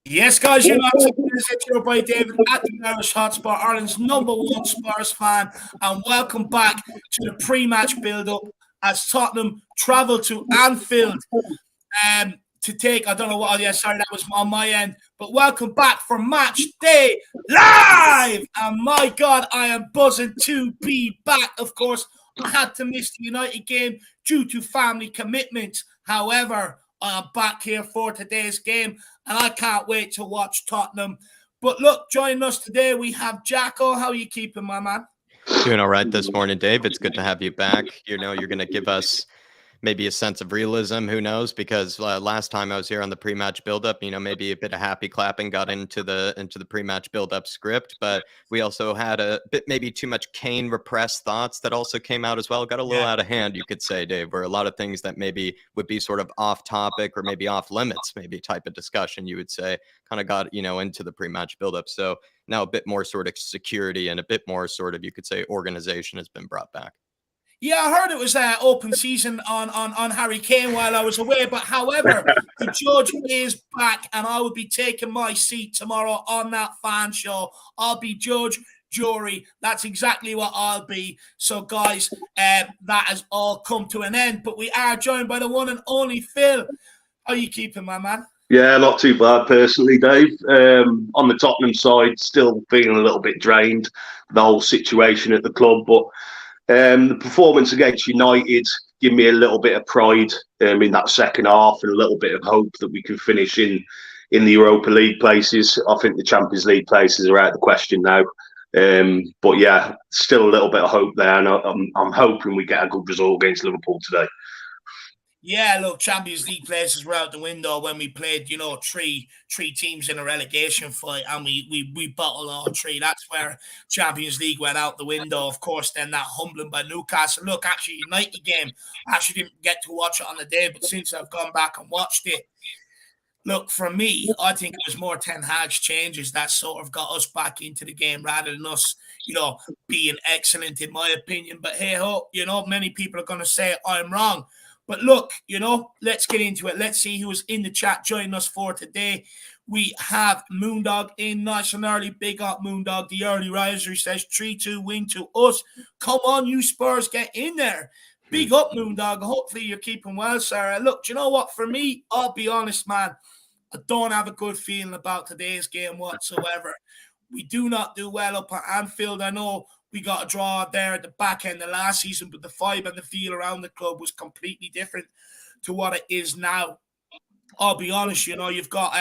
Yes, guys, you're not your boy David at the IrishHotspur, Ireland's #1 Spurs fan, and welcome back to the pre-match build-up as Tottenham travel to Anfield to take, I don't know what, sorry, that was on my end, but welcome back for match day live, and my God, I am buzzing to be back. Of course, I had to miss the United game due to family commitments. However, I'm back here for today's game, and I can't wait to watch Tottenham. But look, joining us today, we have Jacko. How are you keeping, my man? Doing all right this morning, Dave. It's good to have you back. You know, you're going to give us maybe a sense of realism. Who knows? Because last time I was here on the pre-match build-up, you know, maybe a bit of happy clapping got into the pre-match build-up script, but we also had a bit maybe too much Kane repressed thoughts that also came out as well. Got a little out of hand, you could say, Dave, where a lot of things that maybe would be sort of off topic or maybe off limits, maybe type of discussion, you would say, kind of got, you know, into the pre-match build-up. So now a bit more sort of security and a bit more sort of, you could say, organization has been brought back. Yeah, I heard it was open season on Harry Kane while I was away. But however, the judge is back, and I will be taking my seat tomorrow on that fan show. I'll be judge, jury. That's exactly what I'll be. So, guys, that has all come to an end. But we are joined by the one and only Phil. How are you keeping, my man? Yeah, not too bad personally, Dave. On the Tottenham side, still feeling a little bit drained, the whole situation at the club, but the performance against United gave me a little bit of pride in that second half and a little bit of hope that we can finish in the Europa League places. I think the Champions League places are out of the question now. But yeah, still a little bit of hope there, and I'm hoping we get a good result against Liverpool today. Yeah, look, Champions League places were out the window when we played, you know, three teams in a relegation fight, and we bottled all three. That's where Champions League went out the window. Of course, then that humbling by Newcastle. Look, actually, United game, I actually didn't get to watch it on the day, but since I've gone back and watched it, look, for me, I think it was more Ten Hag's changes that sort of got us back into the game rather than us, you know, being excellent, in my opinion. But hey ho, you know, many people are going to say I'm wrong. But look, you know, let's get into it. Let's see who's in the chat joining us for today. We have Moondog in nice and early. Big up, Moondog, the early riser. He says 3-2 win to us. Come on, you Spurs, get in there. Big up, Moondog. Hopefully you're keeping well, Sarah. Look, do you know what? For me, I'll be honest, man. I don't have a good feeling about today's game whatsoever. We do not do well up at Anfield. I know we got a draw there at the back end of last season, but the vibe and the feel around the club was completely different to what it is now. I'll be honest, you know, you've got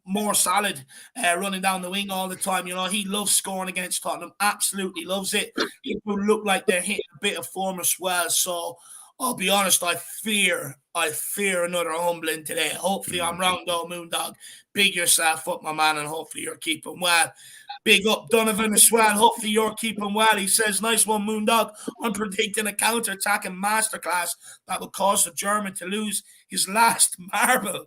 more Salad running down the wing all the time. You know, he loves scoring against Tottenham, absolutely loves it. People look like they're hitting a bit of form as well. So I'll be honest, I fear another humbling today. Hopefully I'm wrong though, Moondog. Big yourself up, my man, and hopefully you're keeping well. Big up Donovan as well. Hopefully you're keeping well. He says, nice one, Moondog. I'm predicting a counter-attacking masterclass that will cause the German to lose his last marble.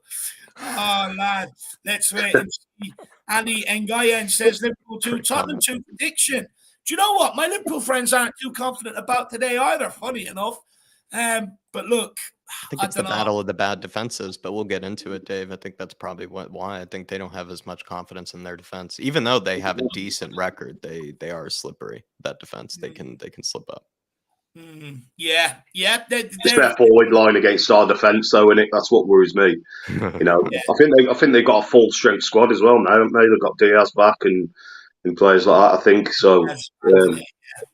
Oh, lad. Let's wait and see. Andy Ngayen says, Liverpool 2, Tottenham 2 prediction. Do you know what? My Liverpool friends aren't too confident about today either, funny enough. But look, I think it's the battle of the bad defenses, but we'll get into it, Dave. I think that's probably why I think they don't have as much confidence in their defense, even though they have a decent record. They are slippery. That defense, they can slip up. Yeah. It's their forward line against our defense, though, and that's what worries me. You know, yeah. I think they've got a full strength squad as well now, haven't they? They've got Diaz back and players like that. I think so.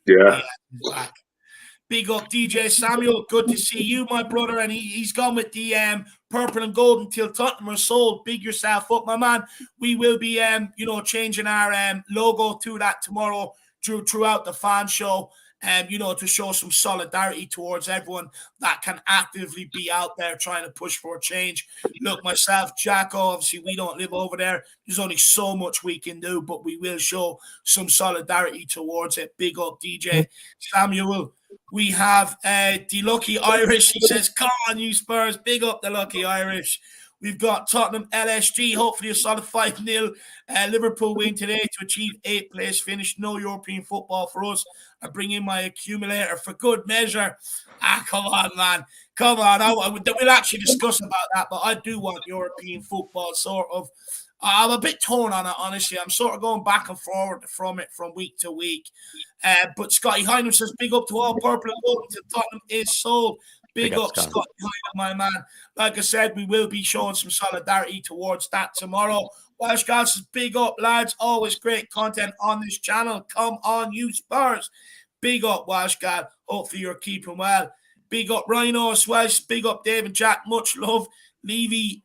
Yeah. Big up DJ Samuel, good to see you, my brother. And he's gone with the purple and gold until Tottenham are sold. Big yourself up, my man. We will be, you know, changing our logo to that tomorrow throughout the fan show. You know, to show some solidarity towards everyone that can actively be out there trying to push for a change. Look, myself, Jacko, obviously we don't live over there. There's only so much we can do, but we will show some solidarity towards it. Big up DJ Samuel. We have the Lucky Irish. He says, come on, you Spurs. Big up the Lucky Irish. We've got Tottenham LSG, hopefully a solid 5-0 Liverpool win today to achieve 8th place finish. No European football for us. I bring in my accumulator for good measure. Come on, man. Come on. We'll actually discuss about that, but I do want European football, sort of. I'm a bit torn on it, honestly. I'm sort of going back and forward from it from week to week. But Scotty Hynam says, big up to all purple and gold until Tottenham is sold. Big up, Scotty Hynam, my man. Like I said, we will be showing some solidarity towards that tomorrow. Welsh Guys says, big up, lads. Always great content on this channel. Come on, you Spurs. Big up, Welsh God. Hopefully you're keeping well. Big up, Rhino as well. Big up, Dave and Jack. Much love. Levy,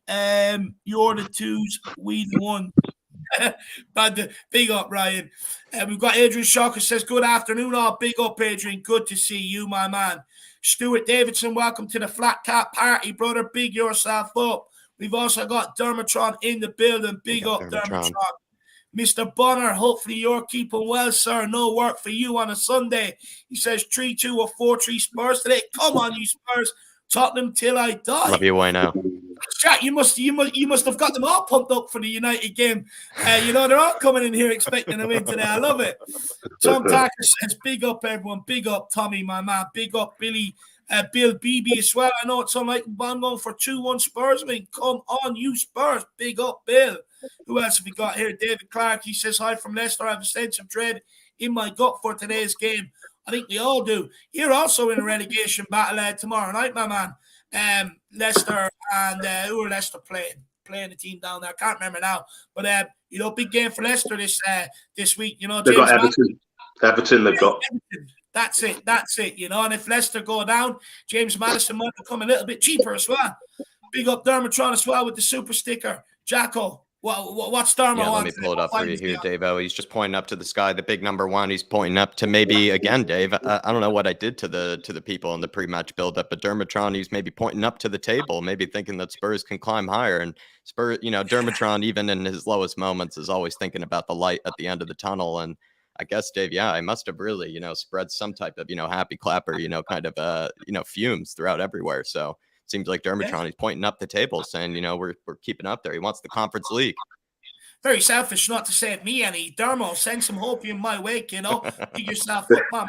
you're the twos, we the one. But big up, Ryan. We've got Adrian Shocker says, good afternoon, all. Big up, Adrian. Good to see you, my man. Stuart Davidson, welcome to the Flat Cap Party, brother. Big yourself up. We've also got Dermatron in the building. Big up, Dermatron. Mr. Bonner, hopefully you're keeping well, sir. No work for you on a Sunday. He says 3-2 or 4-3 Spurs today. Come on, you Spurs. Tottenham till I die. Love you, Wayno. Jack, you must have got them all pumped up for the United game. They're all coming in here expecting a win today. I love it. Tom Tucker says, big up, everyone. Big up, Tommy, my man. Big up, Billy. Bill Beebe as well. I know it's on like I'm going for 2-1 Spurs. I mean, come on, you Spurs. Big up, Bill. Who else have we got here? David Clark. He says, hi from Leicester. I have a sense of dread in my gut for today's game. I think we all do. You're also in a relegation battle tomorrow night, my man. Leicester and who are Leicester playing? Playing the team down there. I can't remember now. But big game for Leicester this week. They've got Everton. Everton they've got. Everton. That's it. And if Leicester go down, James Maddison might become a little bit cheaper as well. Big up Dermatron as well with the super sticker. Jacko. What's Dermo? Yeah, let me pull it up for you here, Dave. Oh, he's just pointing up to the sky, the big number one. He's pointing up to maybe again, Dave. I don't know what I did to the people in the pre-match build-up, but Dermatron, he's maybe pointing up to the table, maybe thinking that Spurs can climb higher. And Spurs, Dermatron, even in his lowest moments, is always thinking about the light at the end of the tunnel. And I guess, Dave, I must have really, spread some type of, happy clapper, kind of, fumes throughout everywhere. So. Seems like Dermatron, he's pointing up the table saying, we're keeping up there. He wants the Conference League. Very selfish not to save me any. Dermo, send some hope in my wake, Pick yourself up, my man.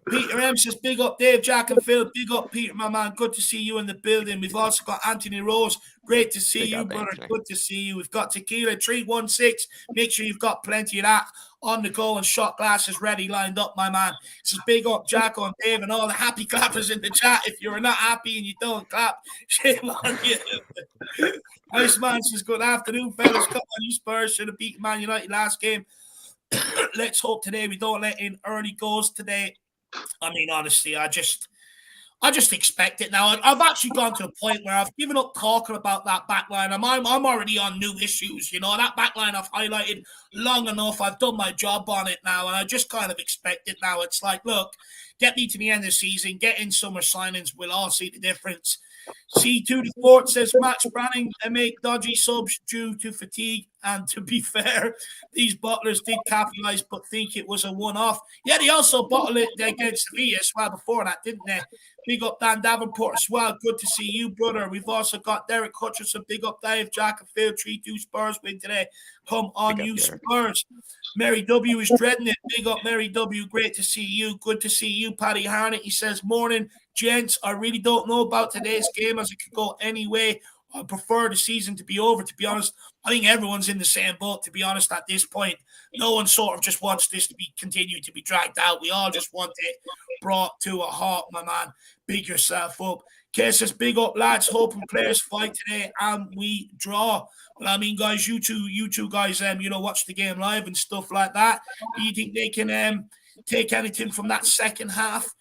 Peter M says, big up Dave, Jack and Phil. Big up Peter, my man. Good to see you in the building. We've also got Anthony Rose. Great to see you, brother. Anthony. Good to see you. We've got Tequila 316. Make sure you've got plenty of that on the go and shot glasses ready, lined up, my man. This is big up Jacko and Dave and all the happy clappers in the chat. If you're not happy and you don't clap, shame on you. Nice man says, good afternoon, fellas. Come on, you Spurs should have beaten Man United last game. Let's hope today we don't let in early goals today. I mean, honestly, I just expect it now. I've actually gone to a point where I've given up talking about that backline. I'm already on new issues. That backline I've highlighted long enough. I've done my job on it now, and I just kind of expect it now. It's like, look, get me to the end of the season, get in summer signings. We'll all see the difference. C2 to Fort says Max Branning make dodgy subs due to fatigue. And to be fair, these bottlers did capitalise but think it was a one-off. Yeah, they also bottled it against Sevilla as well before that, didn't they? Big up Dan Davenport as well. Good to see you, brother. We've also got Derek Hutchinson. Big up Dave, Jack and Phil. 3-2 Spurs win today. Come on, you Spurs. Mary W is dreading it. Big up Mary W. Great to see you. Good to see you, Paddy Harnett. He says, morning, gents. I really don't know about today's game as it could go any way. I prefer the season to be over, to be honest. I think everyone's in the same boat, to be honest, at this point. No one sort of just wants this to be continued to be dragged out. We all just want it brought to a halt, my man. Big yourself up. Kay says, big up, lads. Hoping players fight today and we draw. Well, I mean, guys, you two guys, watch the game live and stuff like that. Do you think they can take anything from that second half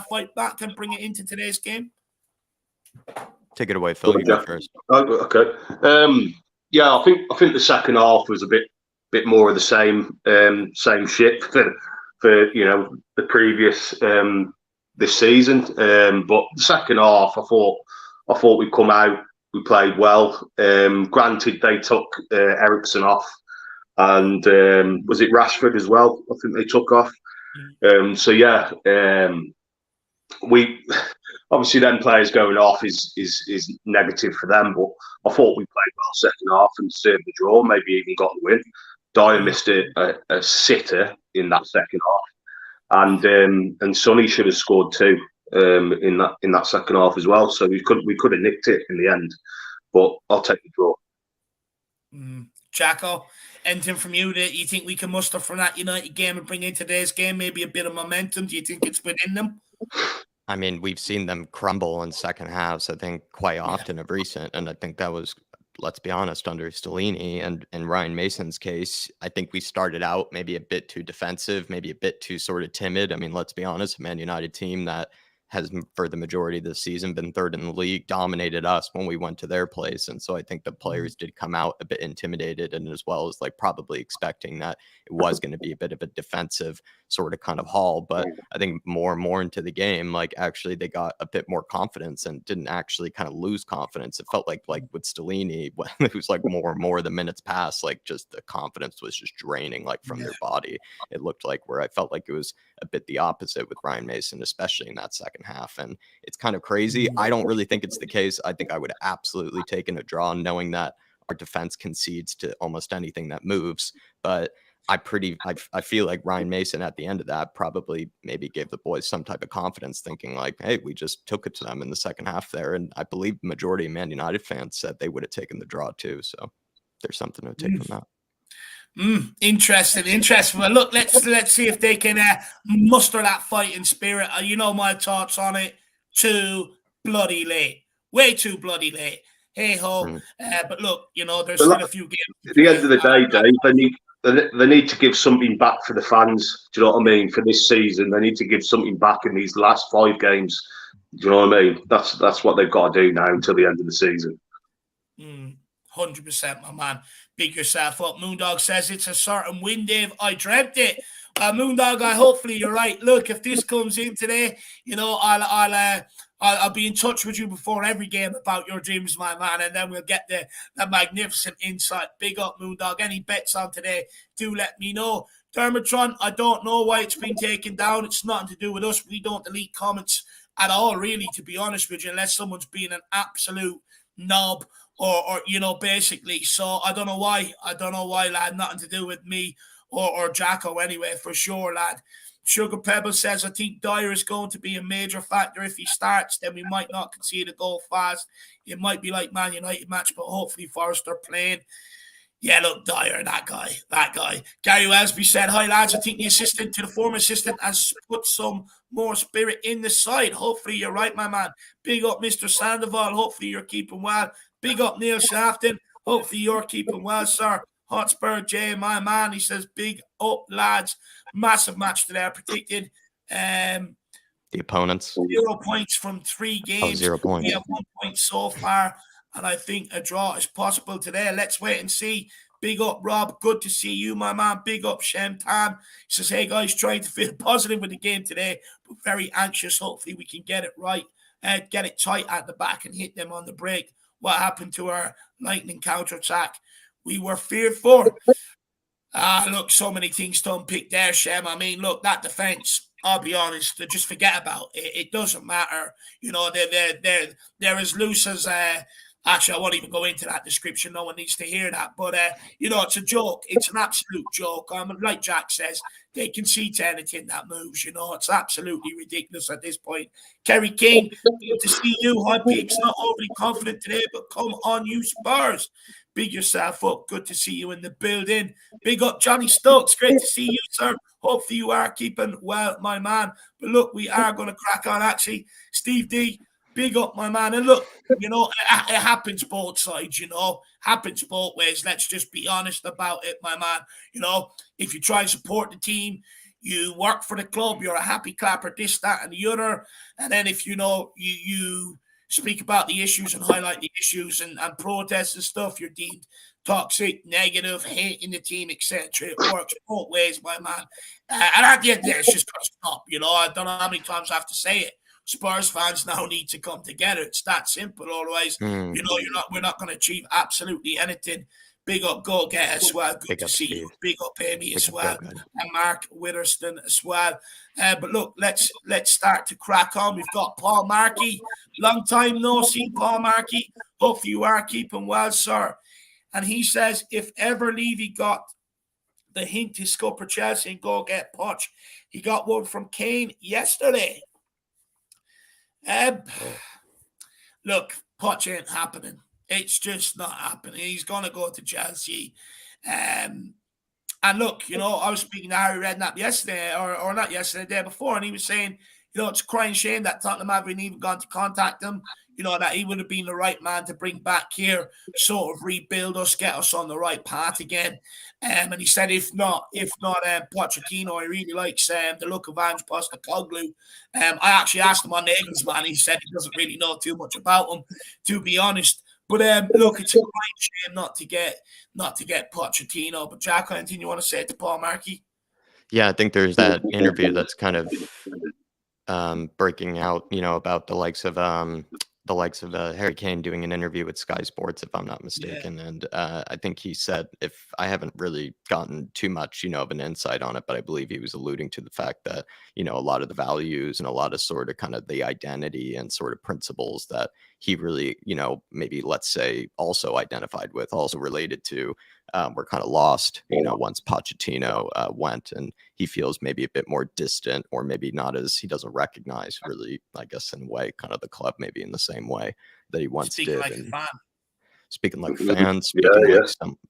fight back and bring it into today's game? Take it away, Phil. You go first. Okay. I think the second half was a bit more of the same shit for the previous this season. But the second half, I thought we'd come out. We played well. Granted, they took Eriksen off, and was it Rashford as well? I think they took off. We. Obviously, then players going off is negative for them, but I thought we played well second half and deserved the draw, maybe even got the win. Dyer missed a sitter in that second half, and Sonny should have scored two in that second half as well. So we could have nicked it in the end, but I'll take the draw. Jacko, anything from you that you think we can muster from that United game and bring into today's game? Maybe a bit of momentum. Do you think it's within them? I mean, we've seen them crumble in second halves, I think, quite often of recent. And I think that was, let's be honest, under Stellini and in Ryan Mason's case. I think we started out maybe a bit too defensive, maybe a bit too sort of timid. I mean, let's be honest, a Man United team that has for the majority of the season been third in the league, dominated us when we went to their place. And so I think the players did come out a bit intimidated, and as well as like probably expecting that it was going to be a bit of a defensive sort of kind of haul. But I think more and more into the game, like actually they got a bit more confidence and didn't actually kind of lose confidence. It felt like with Stellini, it was like more and more the minutes passed, like just the confidence was just draining like from their body. It looked like, where I felt like it was a bit the opposite with Ryan Mason, especially in that second half. And it's kind of crazy. I don't really think it's the case. I think I would absolutely taken a draw, knowing that our defense concedes to almost anything that moves. But I feel like Ryan Mason at the end of that probably maybe gave the boys some type of confidence, thinking like, hey, we just took it to them in the second half there. And I believe the majority of Man United fans said they would have taken the draw too. So there's something to take from that. Interesting. Well, look, let's see if they can muster that fighting spirit. You know my thoughts on it. Too bloody late. Way too bloody late. Hey ho. But look, there's still a few games. At the end of the day, Dave, they need to give something back for the fans. Do you know what I mean? For this season, they need to give something back in these last 5 games. Do you know what I mean? That's what they've got to do now until the end of the season. 100%, my man. Big yourself up. Moondog says it's a certain win, Dave. I dreamt it. Moondog, hopefully you're right. Look, if this comes in today, I'll be in touch with you before every game about your dreams, my man, and then we'll get the magnificent insight. Big up, Moondog. Any bets on today, do let me know. Dermotron, I don't know why it's been taken down. It's nothing to do with us. We don't delete comments at all, really, to be honest with you, unless someone's being an absolute knob or basically. So I don't know why, lad. Nothing to do with me or Jacko anyway, for sure, lad. Sugar Pebble says, I think Dyer is going to be a major factor. If he starts, then we might not concede a goal fast. It might be like Man United match, but hopefully Forrester playing. Yeah, look, Dyer, that guy. Gary Wellsby said, hi, lads. I think the assistant to the former assistant has put some more spirit in the side. Hopefully you're right, my man. Big up, Mr. Sandoval. Hopefully you're keeping well. Big up, Neil Shafton. Hopefully you're keeping well, sir. Hotspur J, my man. He says, big up, lads. Massive match today. I predicted the opponents 0 points from 3 games. 0 points. We have 1 point so far, and I think a draw is possible today. Let's wait and see. Big up, Rob. Good to see you, my man. Big up, Shem Tam. He says, hey, guys, trying to feel positive with the game today, but very anxious. Hopefully we can get it right, get it tight at the back and hit them on the break. What happened to our lightning counter-attack? We were fearful. Look, so many things to unpick there, Shem. I mean, look, that defense, I'll be honest, just forget about it. It doesn't matter. They're as loose as actually, I won't even go into that description. No one needs to hear that. But it's a joke. It's an absolute joke. Like Jack says, they can see to anything that moves. It's absolutely ridiculous at this point. Kerry King, good to see you. High Peaks, not overly confident today, but come on, you Spurs. Big yourself up. Good to see you in the building. Big up, Johnny Stokes. Great to see you, sir. Hopefully you are keeping well, my man. But look, we are going to crack on, actually. Steve D, big up, my man. And look, it happens both sides, Happens both ways. Let's just be honest about it, my man. If you try and support the team, you work for the club, you're a happy clapper, this, that, and the other. And then if, you speak about the issues and highlight the issues and protests and stuff, you're deemed toxic, negative, hating the team, etc. It works both ways, my man. And at the end of the day, it's just going to stop. I don't know how many times I have to say it. Spurs fans now need to come together. It's that simple. Otherwise, we're not going to achieve absolutely anything. Big up Go Get as well. Good to see you. Big up Amy as well. And Mark Witherston as well. But look, let's start to crack on. We've got Paul Markey. Long time no see, Paul Markey. Hopefully you are keeping well, sir. And he says, if ever Levy got the hint to scupper Chelsea and go get Poch, he got one from Kane yesterday. Look, Poch ain't happening. It's just not happening. He's going to go to Chelsea. And look, I was speaking to Harry Redknapp yesterday, or not yesterday, the day before, and he was saying, it's a crying shame that Tottenham haven't even gone to contact him. That he would have been the right man to bring back here, sort of rebuild us, get us on the right path again. And he said, if not Pochettino, he really likes the look of Ange Postecoglou. I actually asked him on the Nagelsmann. He said he doesn't really know too much about him, to be honest. But look, it's a great shame not to get Pochettino. But Jack, anything you want to say to Paul Markey? Yeah, I think there's that interview that's kind of breaking out, about the likes of Harry Kane doing an interview with Sky Sports, if I'm not mistaken. Yeah. And I think he said, if I haven't really gotten too much, of an insight on it, but I believe he was alluding to the fact that, a lot of the values and a lot of sort of kind of the identity and sort of principles that he really, maybe let's say also identified with, also related to, were kind of lost, once Pochettino went, and he feels maybe a bit more distant, or maybe not as, he doesn't recognize really, I guess, in a way, kind of the club maybe in the same way that he once speaking did. Like a fan. Speaking like fans,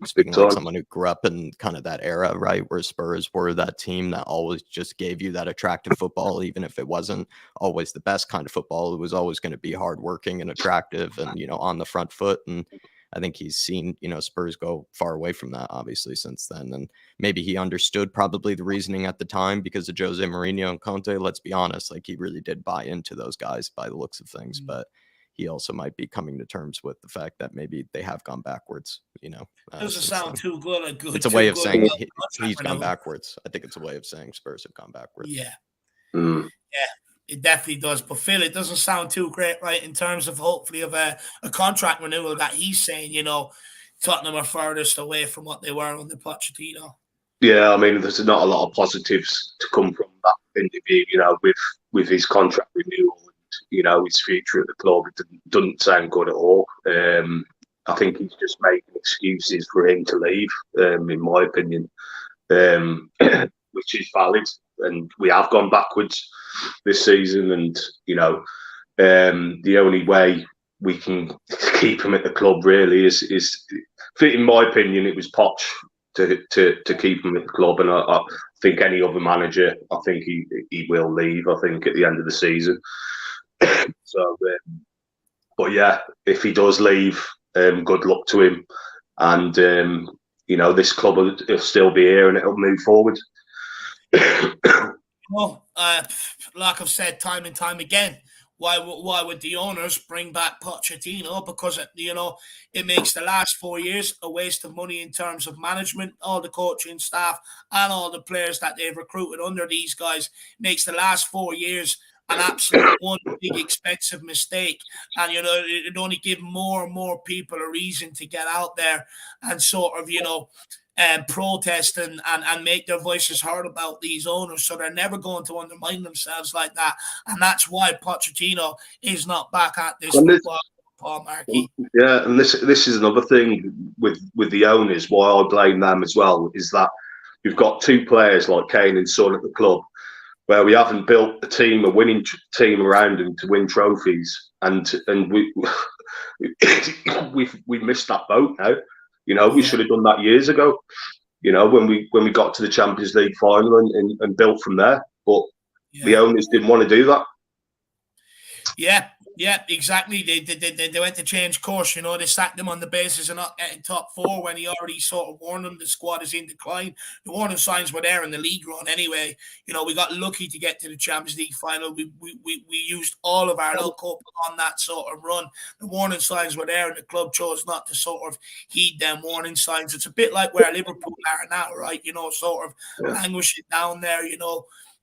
speaking like someone who grew up in kind of that era, right, where Spurs were that team that always just gave you that attractive football, even if it wasn't always the best kind of football. It was always going to be hardworking and attractive and, on the front foot. And I think he's seen, Spurs go far away from that, obviously, since then. And maybe he understood probably the reasoning at the time because of Jose Mourinho and Conte. Let's be honest, like he really did buy into those guys by the looks of things. But he also might be coming to terms with the fact that maybe they have gone backwards, Doesn't sound too good or good. It's a way of saying he's gone backwards. I think it's a way of saying Spurs have gone backwards. Yeah. Yeah, it definitely does. But Phil, it doesn't sound too great, right, in terms of hopefully of a contract renewal that he's saying, Tottenham are furthest away from what they were under Pochettino. Yeah, I mean, there's not a lot of positives to come from that interview, with his contract renewal. His future at the club, it doesn't sound good at all. I think he's just making excuses for him to leave, in my opinion, which is valid. And we have gone backwards this season. And, the only way we can keep him at the club really is in my opinion, it was Poch to keep him at the club. And I think any other manager, I think he will leave, I think, at the end of the season. So, but yeah, if he does leave, good luck to him, and this club will still be here and it'll move forward. Well, like I've said time and time again, why would the owners bring back Pochettino? Because it makes the last 4 years a waste of money in terms of management, all the coaching staff, and all the players that they've recruited under these guys. Makes the last 4 years an absolute one big expensive mistake. And, it only give more and more people a reason to get out there and sort of, protest and make their voices heard about these owners. So they're never going to undermine themselves like that. And that's why Pochettino is not back at this football, Paul Markey. Yeah, and this is another thing with the owners, why I blame them as well, is that you've got two players like Kane and Son at the club, where we haven't built a winning team around him to win trophies, and we've missed that boat now. We should have done that years ago. When we got to the Champions League final and built from there, but the owners didn't want to do that. Yeah, exactly. They went to change course. They sacked him on the basis of not getting top four when he already sort of warned them the squad is in decline. The warning signs were there in the league run anyway. We got lucky to get to the Champions League final. We used all of our luck on that sort of run. The warning signs were there, and the club chose not to sort of heed them warning signs. It's a bit like where Liverpool are now, right? Sort of languishing down there.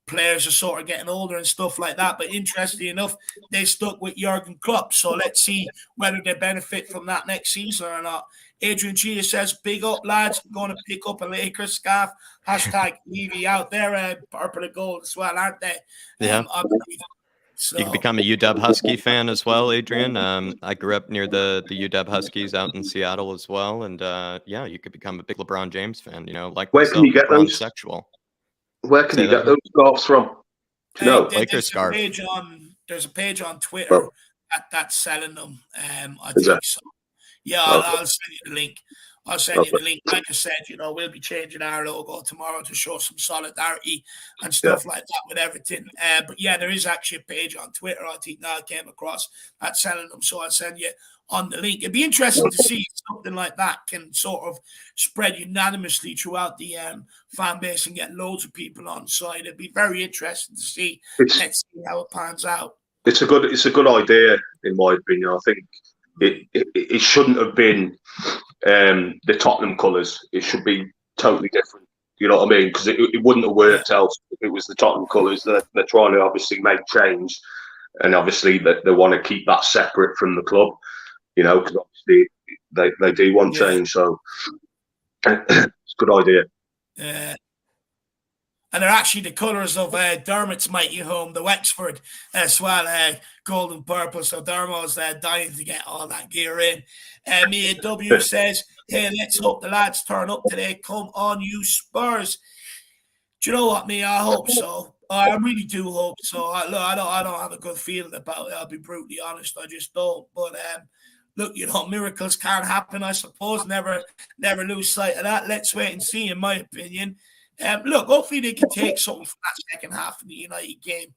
Players are sort of getting older and stuff like that. But interestingly enough, they stuck with Jurgen Klopp. So let's see whether they benefit from that next season or not. Adrian Chia says, big up, lads. I'm going to pick up a Lakers scarf. Hashtag Levy out there. Purple and gold as well, aren't they? Yeah. So. You can become a UW Husky fan as well, Adrian. I grew up near the UW Huskies out in Seattle as well. And you could become a big LeBron James fan, like where can you get those? Sexual. Where can you get those scarves from? Lakers scarf. There's a page on Twitter that's selling them. I think so. Yeah, Okay. I'll send you the link. I'll send you the link. Like I said, we'll be changing our logo tomorrow to show some solidarity and stuff like that with everything. But yeah, there is actually a page on Twitter I think that I came across that's selling them, so I'll send you on the link. It'd be interesting to see if something like that can sort of spread unanimously throughout the fan base and get loads of people on side. It'd be very interesting to see. Let's see how it pans out. It's a good idea, in my opinion. I think it shouldn't have been the Tottenham colours. It should be totally different. You know what I mean? Because it wouldn't have worked else if it was the Tottenham colours. They're trying to obviously make change, and obviously they want to keep that separate from the club. Because obviously they do want change. So it's a good idea. And they're actually the colours of Dermot's mighty home, the Wexford, as well, gold and purple. So Dermot's dying to get all that gear in. Mia W says, hey, let's hope the lads turn up today. Come on, you Spurs. Do you know what, Mia? I hope so. I really do hope so. I don't have a good feeling about it. I'll be brutally honest. I just don't. But look, miracles can happen, I suppose. Never lose sight of that. Let's wait and see, in my opinion. Look, hopefully they can take something from that second half of the United game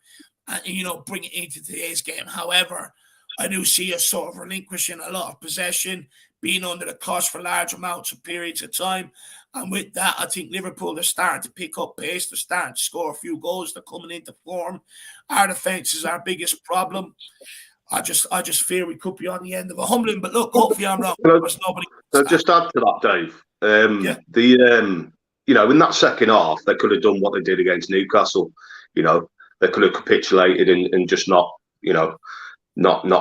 and, bring it into today's game. However, I do see us sort of relinquishing a lot of possession, being under the cosh for large amounts of periods of time. And with that, I think Liverpool are starting to pick up pace. They're starting to score a few goals. They're coming into form. Our defence is our biggest problem. I just fear we could be on the end of a humbling. But look, hopefully I'm wrong. I'll just add to that, Dave. In that second half, they could have done what they did against Newcastle. They could have capitulated and just not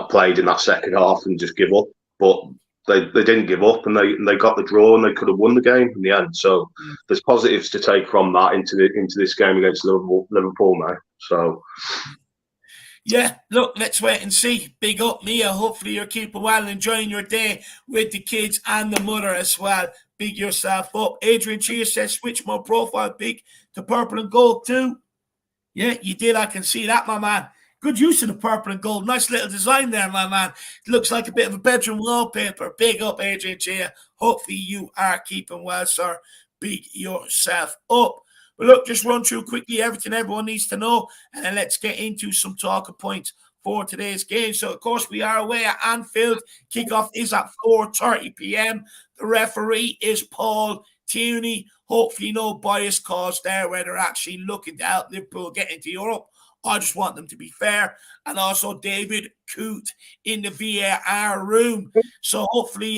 played in that second half and just give up. But they didn't give up, and they got the draw, and they could have won the game in the end. So there's positives to take from that into this game against Liverpool now. So. Yeah, look, let's wait and see. Big up, Mia. Hopefully you're keeping well and enjoying your day with the kids and the mother as well. Big yourself up. Adrian Chia says, switch my profile pic to purple and gold too. Yeah, you did. I can see that, my man. Good use of the purple and gold. Nice little design there, my man. It looks like a bit of a bedroom wallpaper. Big up, Adrian Chia. Hopefully you are keeping well, sir. Big yourself up. But look, just run through quickly everything everyone needs to know, and then let's get into some talking points for today's game. So, of course, we are away at Anfield. Kickoff is at 4:30 p.m. The referee is Paul Tierney. Hopefully no bias caused there where they're actually looking to help Liverpool get into Europe. I just want them to be fair. And also David Coote in the VAR room. So hopefully,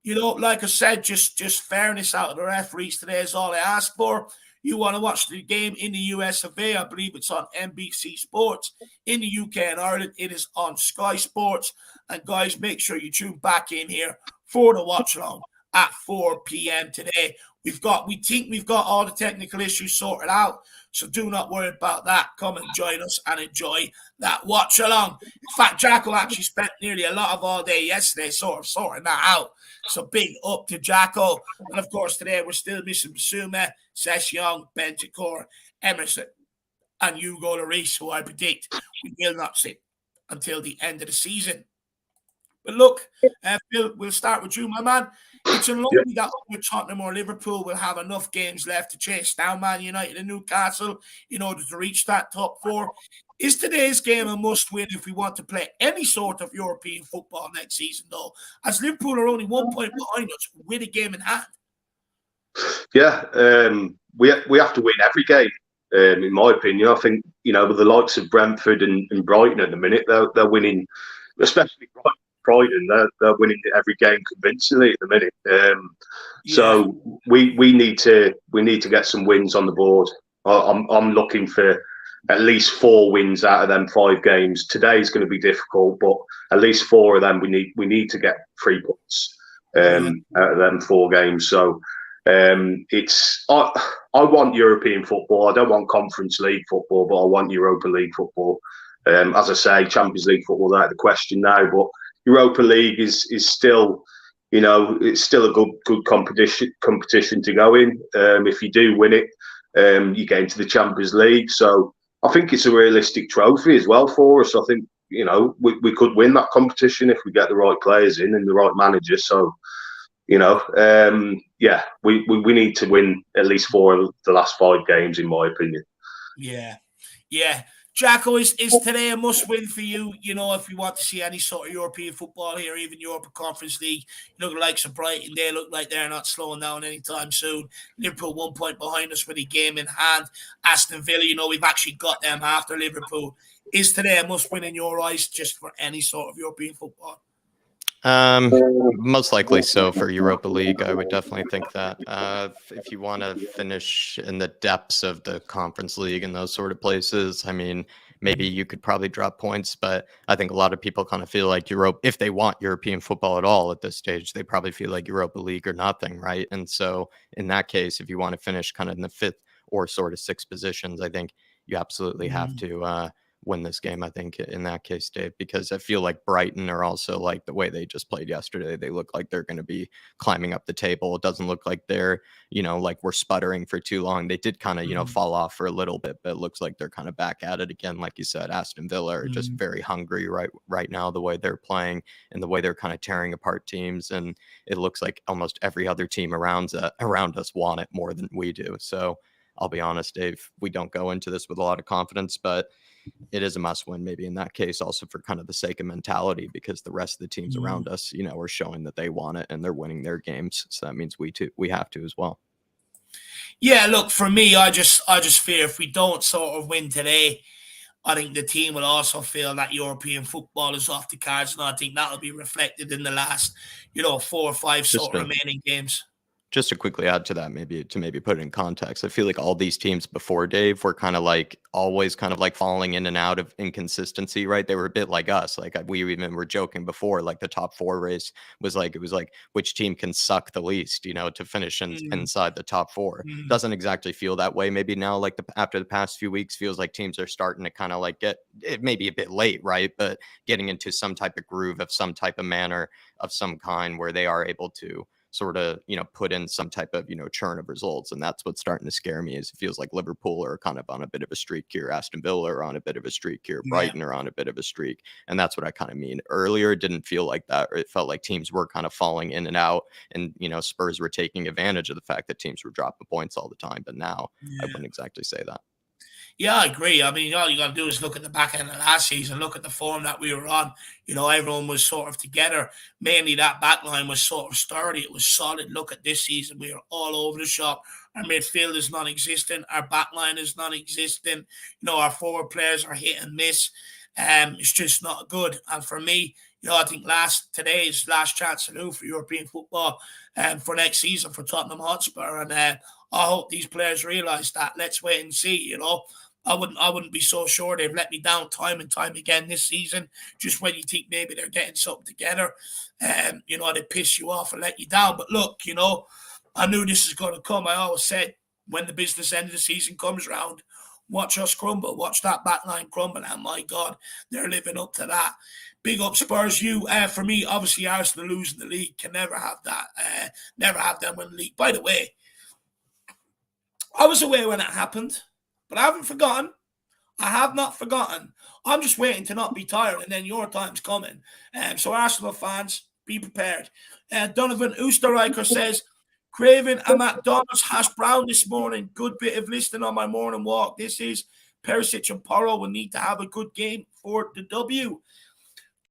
like I said, just fairness out of the referees today is all I ask for. You want to watch the game in the US of A, I believe it's on NBC Sports. In the UK and Ireland, it is on Sky Sports. And guys, make sure you tune back in here for the watch along at 4 p.m. today. We think we've got all the technical issues sorted out, so do not worry about that. Come and join us and enjoy that watch along. In fact, Jacko actually spent nearly a lot of all day yesterday sort of sorting that out. So big up to Jacko. And of course, today we're still missing Basuma, Sesh Young, Bentancur, Emerson, and Hugo Lloris, who I predict we will not see until the end of the season. But look, Phil, we'll start with you, my man. It's unlikely that either Tottenham or Liverpool will have enough games left to chase down Man United and Newcastle in order to reach that top four. Is today's game a must-win if we want to play any sort of European football next season, though, as Liverpool are only 1 point behind us with a game in hand? Yeah, we have to win every game, in my opinion. I think, with the likes of Brentford and Brighton at the minute, they're winning, especially Brighton, they're winning every game convincingly at the minute. So we need to get some wins on the board. I'm looking for at least 4 wins out of them 5 games. Today's going to be difficult, but at least 4 of them we need to get 3 points out of them 4 games. So I want European football. I don't want Conference League football, but I want Europa League football. As I say, Champions League football out of the question now, but Europa League is still, it's still a good competition to go in. If you do win it, you get into the Champions League. So I think it's a realistic trophy as well for us. I think we could win that competition if we get the right players in and the right manager. So, we need to win at least 4 of the last 5 games, in my opinion. Yeah. Jacko, is today a must-win for you? If you want to see any sort of European football here, even Europa Conference League, look like Brighton, they look like they're not slowing down anytime soon. Liverpool 1 point behind us with a game in hand. Aston Villa, we've actually got them after Liverpool. Is today a must-win in your eyes, just for any sort of European football? Most likely so for Europa League. I would definitely think that. If you want to finish in the depths of the Conference League and those sort of places, I mean, maybe you could probably drop points, but I think a lot of people kind of feel like if they want European football at all at this stage, they probably feel like Europa League or nothing, right? And so in that case, if you want to finish kind of in the 5th or sort of 6th positions, I think you absolutely have to win this game, I think, in that case, Dave, because I feel like Brighton are also, like, the way they just played yesterday, they look like they're going to be climbing up the table. It doesn't look like they're, like we're sputtering for too long. They did kind of, fall off for a little bit, but it looks like they're kind of back at it again. Like you said, Aston Villa are just very hungry right now, the way they're playing and the way they're kind of tearing apart teams. And it looks like almost every other team around us want it more than we do. So I'll be honest, Dave, we don't go into this with a lot of confidence, but it is a must win maybe in that case, also for kind of the sake of mentality, because the rest of the teams around us, are showing that they want it and they're winning their games. So that means we have to as well. Yeah, look, for me, I just fear if we don't sort of win today, I think the team will also feel that European football is off the cards, and I think that'll be reflected in the last, 4 or 5 sort of remaining games. Just to quickly add to that, maybe put it in context, I feel like all these teams before, Dave, were kind of like always kind of like falling in and out of inconsistency, right? They were a bit like us. Like we even were joking before, like the top 4 race was like, it was like which team can suck the least, to finish inside the top 4. Doesn't exactly feel that way. Maybe now, like after the past few weeks, feels like teams are starting to kind of like get it, maybe a bit late, right? But getting into some type of groove of some type of manner of some kind where they are able to sort of, put in some type of, churn of results. And that's what's starting to scare me, is it feels like Liverpool are kind of on a bit of a streak here. Aston Villa are on a bit of a streak here. Brighton are on a bit of a streak. And that's what I kind of mean. Earlier, it didn't feel like that. Or it felt like teams were kind of falling in and out, and, Spurs were taking advantage of the fact that teams were dropping points all the time. But now I wouldn't exactly say that. Yeah, I agree. I mean, all you got to do is look at the back end of last season, look at the form that we were on. Everyone was sort of together. Mainly that backline was sort of sturdy. It was solid. Look at this season. We are all over the shop. Our midfield is non-existent. Our backline is non-existent. Our forward players are hit and miss. It's just not good. And for me, I think today's last chance to for European football for next season for Tottenham Hotspur. And I hope these players realise that. Let's wait and see, I wouldn't be so sure. They've let me down time and time again this season. Just when you think maybe they're getting something together, they piss you off and let you down. But look, I knew this is going to come. I always said when the business end of the season comes around, watch us crumble. Watch that backline crumble. And my God, they're living up to that. Big up Spurs. For me, obviously Arsenal losing the league can never have that. Never have them win the league. By the way, I was away when it happened. But I haven't forgotten. I have not forgotten. I'm just waiting to not be tired, and then your time's coming. So Arsenal fans, be prepared. Donovan Oosterreicher says, craving a McDonald's hash brown this morning. Good bit of listening on my morning walk. This is Perisic and Porro will need to have a good game for the W.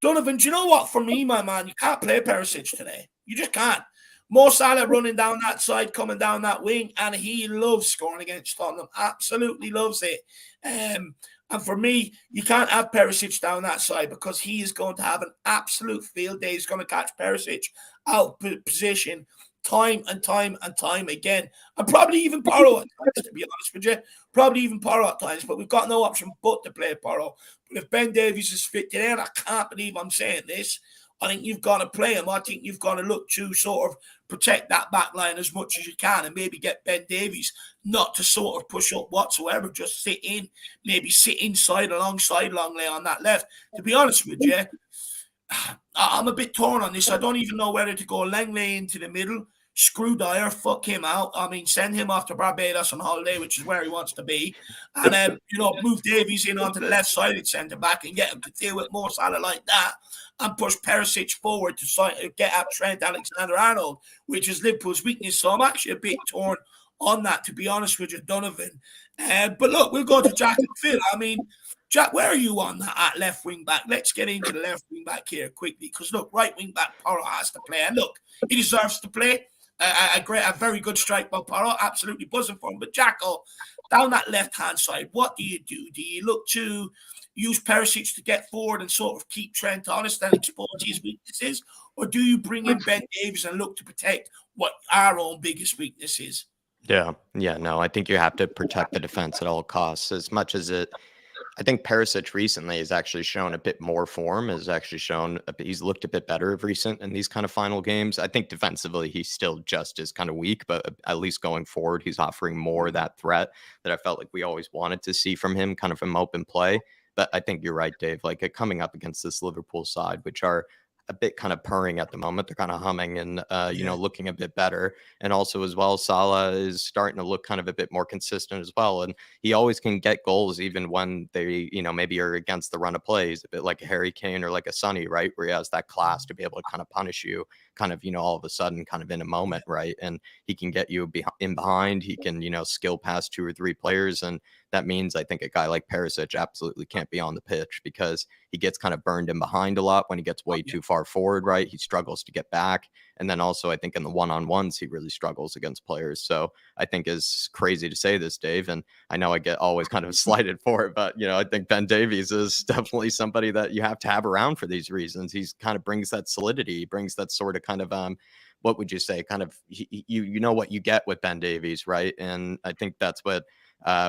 Donovan, do you know what? For me, my man, you can't play Perisic today. You just can't. Mo Salah running down that side, coming down that wing, and he loves scoring against Tottenham. Absolutely loves it. And for me, you can't have Perisic down that side because he is going to have an absolute field day. He's going to catch Perisic out of position time and time and time again. And probably even Porro at times, to be honest with you. Probably even Porro at times, but we've got no option but to play Porro. But if Ben Davies is fit today, and I can't believe I'm saying this, I think you've got to play him. I think you've got to look to sort of protect that back line as much as you can and maybe get Ben Davies not to sort of push up whatsoever, just sit in, maybe sit inside alongside Longley on that left. To be honest with you, I'm a bit torn on this. I don't even know whether to go Langley into the middle, screw Dyer, fuck him out. I mean, send him off to Barbados on holiday, which is where he wants to be. And, move Davies in onto the left-sided centre-back and get him to deal with Mo Salah like that and push Perisic forward to get at Trent Alexander-Arnold, which is Liverpool's weakness. So I'm actually a bit torn on that, to be honest with you, Donovan. But look, we'll go to Jack and Phil. I mean, Jack, where are you on that at left wing back? Let's get into the left wing back here quickly, because look, right wing back Porro has to play, and look, he deserves to play. A very good strike by Porro, absolutely buzzing for him. But Jacko, down that left hand side, what do you do? Do you look to use Perisic to get forward and sort of keep Trent honest and expose his weaknesses, or do you bring in Ben Davies and look to protect what our own biggest weakness is? Yeah, no, I think you have to protect the defense at all costs. As much as I think Perisic recently has actually shown a bit more form, he's looked a bit better of recent in these kind of final games. I think defensively, he's still just as kind of weak, but at least going forward, he's offering more of that threat that I felt like we always wanted to see from him, kind of from open play. But I think you're right, Dave, like coming up against this Liverpool side, which are a bit kind of purring at the moment. They're kind of humming and, looking a bit better. And also as well, Salah is starting to look kind of a bit more consistent as well. And he always can get goals even when they, maybe are against the run of plays, a bit like a Harry Kane or like a Sonny, right? Where he has that class to be able to kind of punish you kind of, all of a sudden kind of in a moment, right? And he can get you in behind. He can, skill past 2 or 3 players. And that means I think a guy like Perisic absolutely can't be on the pitch because he gets kind of burned in behind a lot when he gets way too far forward, right? He struggles to get back. And then also I think in the one-on-ones, he really struggles against players. So I think it's crazy to say this, Dave, and I know I get always kind of slighted for it, but, I think Ben Davies is definitely somebody that you have to have around for these reasons. He's kind of brings that solidity, brings that sort of kind of, what would you say, kind of, you know what you get with Ben Davies, right? And I think that's what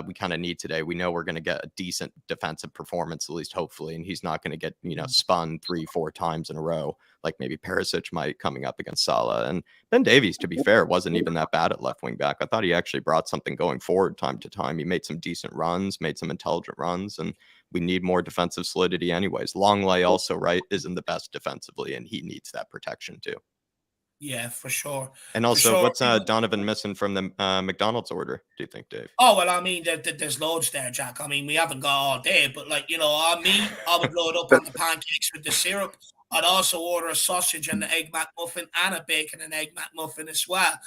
we kind of need today. We know we're going to get a decent defensive performance, at least hopefully, and he's not going to get, spun 3-4 times in a row like maybe Perisic might coming up against Salah. And Ben Davies, to be fair, wasn't even that bad at left wing back. I thought he actually brought something going forward time to time. He made some decent runs, made some intelligent runs, and we need more defensive solidity anyways. Longley also, right, isn't the best defensively, and he needs that protection too. Yeah, for sure. And also, what's Donovan missing from the McDonald's order, do you think, Dave? Oh, well, I mean, there's loads there, Jack. I mean, we haven't got all day, but like, on me, I would load up on the pancakes with the syrup. I'd also order a sausage and an egg McMuffin and a bacon and egg McMuffin as well.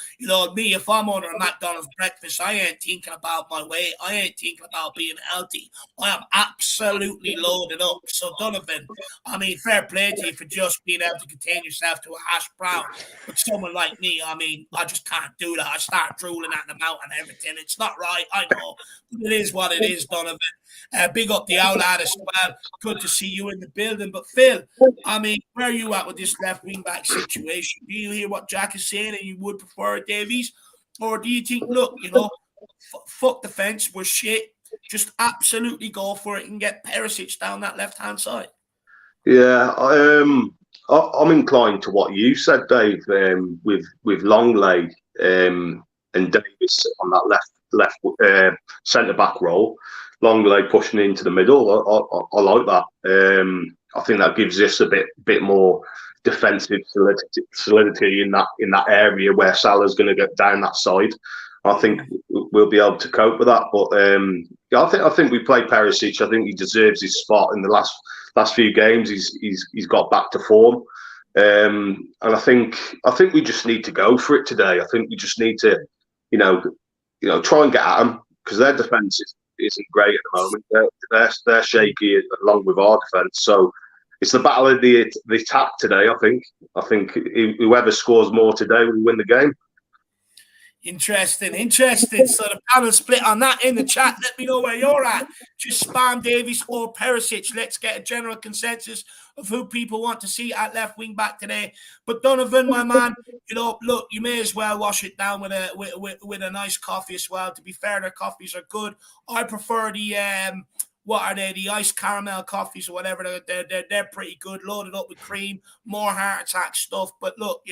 Me, if I'm ordering McDonald's breakfast, I ain't thinking about my weight. I ain't thinking about being healthy. I am absolutely loaded up. So, Donovan, I mean, fair play to you for just being able to contain yourself to a hash brown. But someone like me, I mean, I just can't do that. I start drooling at the mouth and everything. It's not right, I know. But it is what it is, Donovan. Big up the owl lad as well. Good to see you in the building. But Phil, I mean, where are you at with this left wing back situation? Do you hear what Jack is saying and you would prefer Davies? Or do you think, look, fuck the fence, we're shit. Just absolutely go for it and get Perisic down that left-hand side? Yeah, I'm inclined to what you said, Dave, with Longley and Davis on that left centre-back role. Longley pushing into the middle. I like that. I think that gives us a bit more defensive solidity in that area where Salah's going to get down that side. I think we'll be able to cope with that. But I think we play Perisic. I think he deserves his spot in the last few games. He's got back to form, and I think we just need to go for it today. I think we just need to, try and get at them because their defence isn't great at the moment. They're shaky along with our defence. So it's the battle of the attack today. I think whoever scores more today will win the game. Interesting. So the panel split on that in the chat. Let me know where you're at. Just spam Davies or Perisic. Let's get a general consensus of who people want to see at left wing back today. But Donovan, my man, look, you may as well wash it down with a nice coffee as well. To be fair, their coffees are good. I prefer the what are they? The iced caramel coffees or whatever. They're pretty good, loaded up with cream, more heart attack stuff. But look,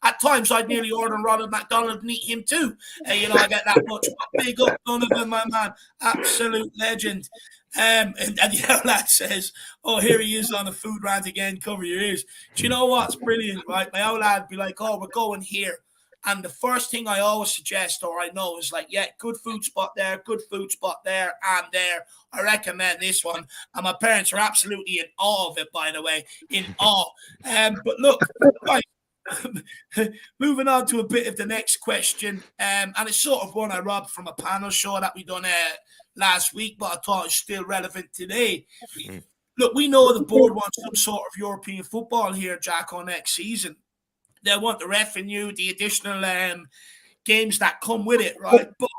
at times I'd nearly order Ronald McDonald and eat him too. I get that much. But big up Donovan, my man, absolute legend. And the other lad says, "Oh, here he is on the food rant again. Cover your ears." Do you know what's brilliant, right? My old lad be like, "Oh, we're going here." And the first thing I always suggest, or I know, is like, yeah, good food spot there, good food spot there, and there. I recommend this one. And my parents are absolutely in awe of it, by the way, in awe. But look, right. Moving on to a bit of the next question, and it's sort of one I robbed from a panel show that we done last week, but I thought it's still relevant today. Look, we know the board wants some sort of European football here, Jack, on next season. They want the revenue, the additional games that come with it, right? But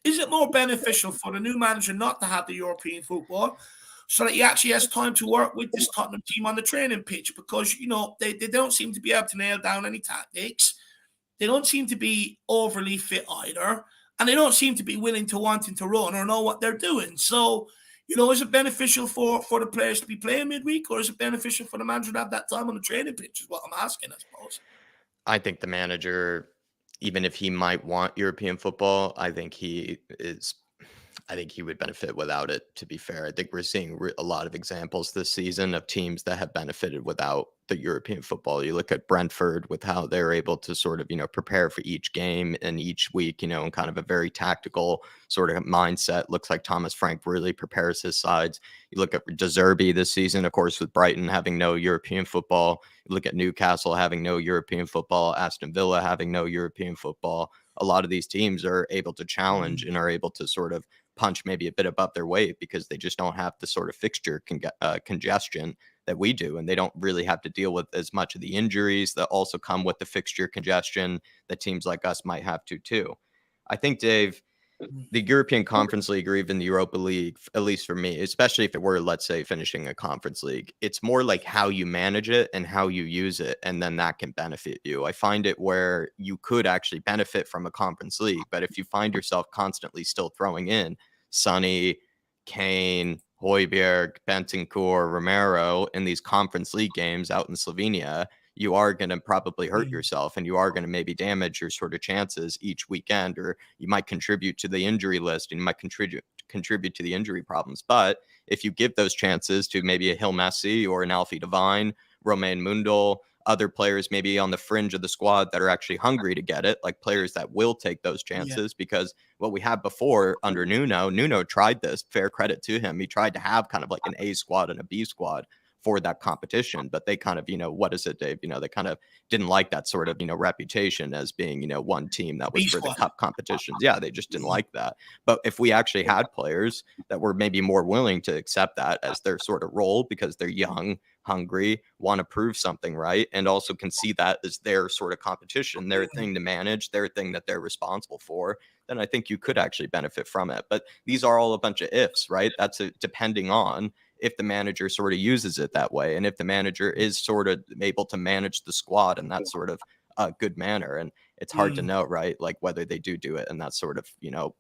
is it more beneficial for the new manager not to have the European football, so that he actually has time to work with this Tottenham team on the training pitch? Because, you know, they don't seem to be able to nail down any tactics. They don't seem to be overly fit either. And they don't seem to be willing to wanting to run or know what they're doing. So, you know, is it beneficial for the players to be playing midweek, or is it beneficial for the manager to have that time on the training pitch is what I'm asking, I suppose. I think the manager, even if he might want European football, I think he would benefit without it, to be fair. I think we're seeing a lot of examples this season of teams that have benefited without the European football. You look at Brentford with how they're able to sort of, you know, prepare for each game and each week, you know, in kind of a very tactical sort of mindset. Looks like Thomas Frank really prepares his sides. You look at De Zerbi this season, of course, with Brighton having no European football. You look at Newcastle having no European football, Aston Villa having no European football. A lot of these teams are able to challenge and are able to sort of punch maybe a bit above their weight because they just don't have the sort of fixture congestion that we do. And they don't really have to deal with as much of the injuries that also come with the fixture congestion that teams like us might have to too. I think, Dave, the European Conference League or even the Europa League, at least for me, especially if it were, let's say, finishing a conference league, it's more like how you manage it and how you use it. And then that can benefit you. I find it where you could actually benefit from a conference league. But if you find yourself constantly still throwing in Sonny, Kane, Højbjerg, Bentancur, Romero in these conference league games out in Slovenia, you are going to probably hurt yourself, and you are going to maybe damage your sort of chances each weekend, or you might contribute to the injury list and you might contribute to the injury problems. But if you give those chances to maybe a Hill Messi or an Alfie Devine, Romain Mundal, other players maybe on the fringe of the squad that are actually hungry to get it, like players that will take those chances, because what we had before under Nuno tried this, fair credit to him. He tried to have kind of like an A squad and a B squad for that competition, but they kind of, you know, what is it, Dave? You know, they kind of didn't like that sort of, you know, reputation as being, you know, one team that was for the cup competitions. Yeah, they just didn't like that. But if we actually had players that were maybe more willing to accept that as their sort of role because they're young, hungry, want to prove something, right, and also can see that as their sort of competition, their thing to manage, their thing that they're responsible for, then I think you could actually benefit from it. But these are all a bunch of ifs, right? That's depending on if the manager sort of uses it that way, and if the manager is sort of able to manage the squad in that sort of good manner. And it's hard to know, right, like whether they do it in that sort of, you know,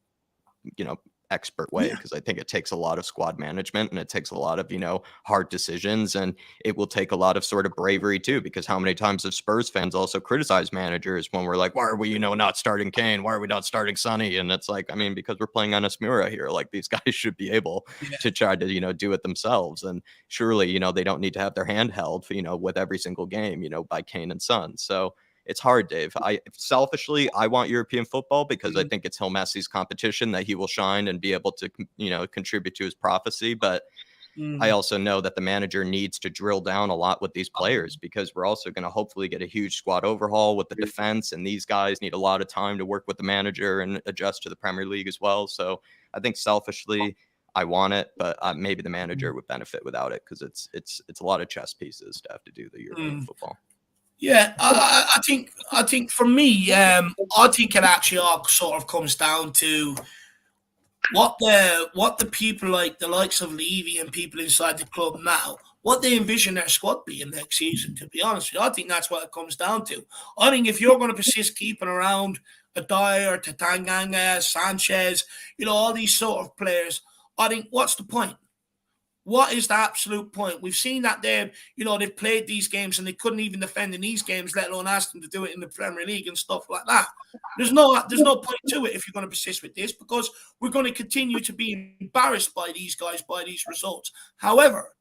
expert way, because I think it takes a lot of squad management and it takes a lot of, you know, hard decisions, and it will take a lot of sort of bravery too, because how many times have Spurs fans also criticized managers when we're like, why are we, you know, not starting Kane? Why are we not starting Sonny? And it's like, I mean, because we're playing on Asmura here, like these guys should be able to try to, you know, do it themselves. And surely, you know, they don't need to have their hand held, you know, with every single game, you know, by Kane and Son. So it's hard, Dave. Selfishly, I want European football because I think it's Hill Messi's competition that he will shine and be able to, you know, contribute to his prophecy. But I also know that the manager needs to drill down a lot with these players, because we're also going to hopefully get a huge squad overhaul with the defense. And these guys need a lot of time to work with the manager and adjust to the Premier League as well. So I think selfishly, I want it, but maybe the manager would benefit without it, because it's a lot of chess pieces to have to do the European football. Yeah, I think for me, I think it actually all sort of comes down to what the people like the likes of Levy and people inside the club now, what they envision their squad being next season. To be honest with you, I think that's what it comes down to. I think if you're going to persist keeping around a Dyer, Tatanganga, Sanchez, you know, all these sort of players, I think what's the point? What is the absolute point? We've seen that they've played these games and they couldn't even defend in these games, let alone ask them to do it in the Premier League and stuff like that. There's no point to it if you're going to persist with this, because we're going to continue to be embarrassed by these guys, by these results. However,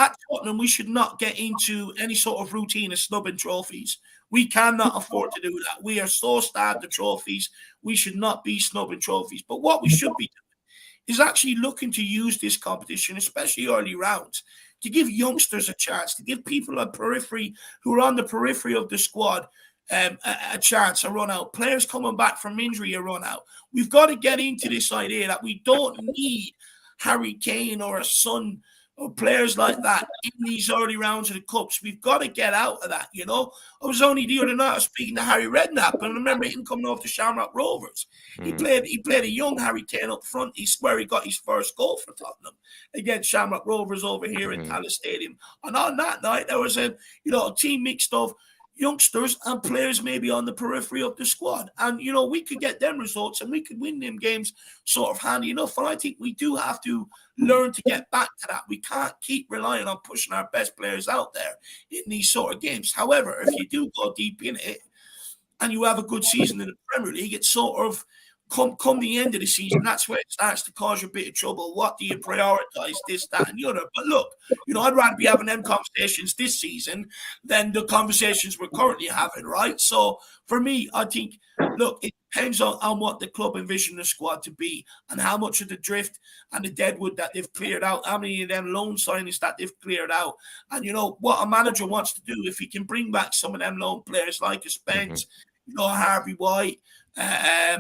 at Tottenham, we should not get into any sort of routine of snubbing trophies. We cannot afford to do that. We are so starved of trophies. We should not be snubbing trophies. But what we should be doing is actually looking to use this competition, especially early rounds, to give youngsters a chance, to give people on periphery who are on the periphery of the squad a chance, a run out. Players coming back from injury, a run out. We've got to get into this idea that we don't need Harry Kane or a Son or players like that in these early rounds of the Cups. We've got to get out of that, you know. I was only the other night speaking to Harry Redknapp, and I remember him coming off the Shamrock Rovers. He played a young Harry Kane up front. He's where he got his first goal for Tottenham against Shamrock Rovers over here in Tallaght Stadium. And on that night, there was a team mixed of youngsters and players maybe on the periphery of the squad. And, you know, we could get them results and we could win them games sort of handy enough. And I think we do have to learn to get back to that. We can't keep relying on pushing our best players out there in these sort of games. However, if you do go deep in it and you have a good season in the Premier League, it's sort of come the end of the season, that's where it starts to cause you a bit of trouble. What do you prioritize, this, that, and the other? But look, you know, I'd rather be having them conversations this season than the conversations we're currently having, right? So for me, I think, look, it depends on what the club envision the squad to be and how much of the drift and the deadwood that they've cleared out, how many of them loan signings that they've cleared out. And, you know, what a manager wants to do, if he can bring back some of them loan players like a Spence, you know, Harvey White, a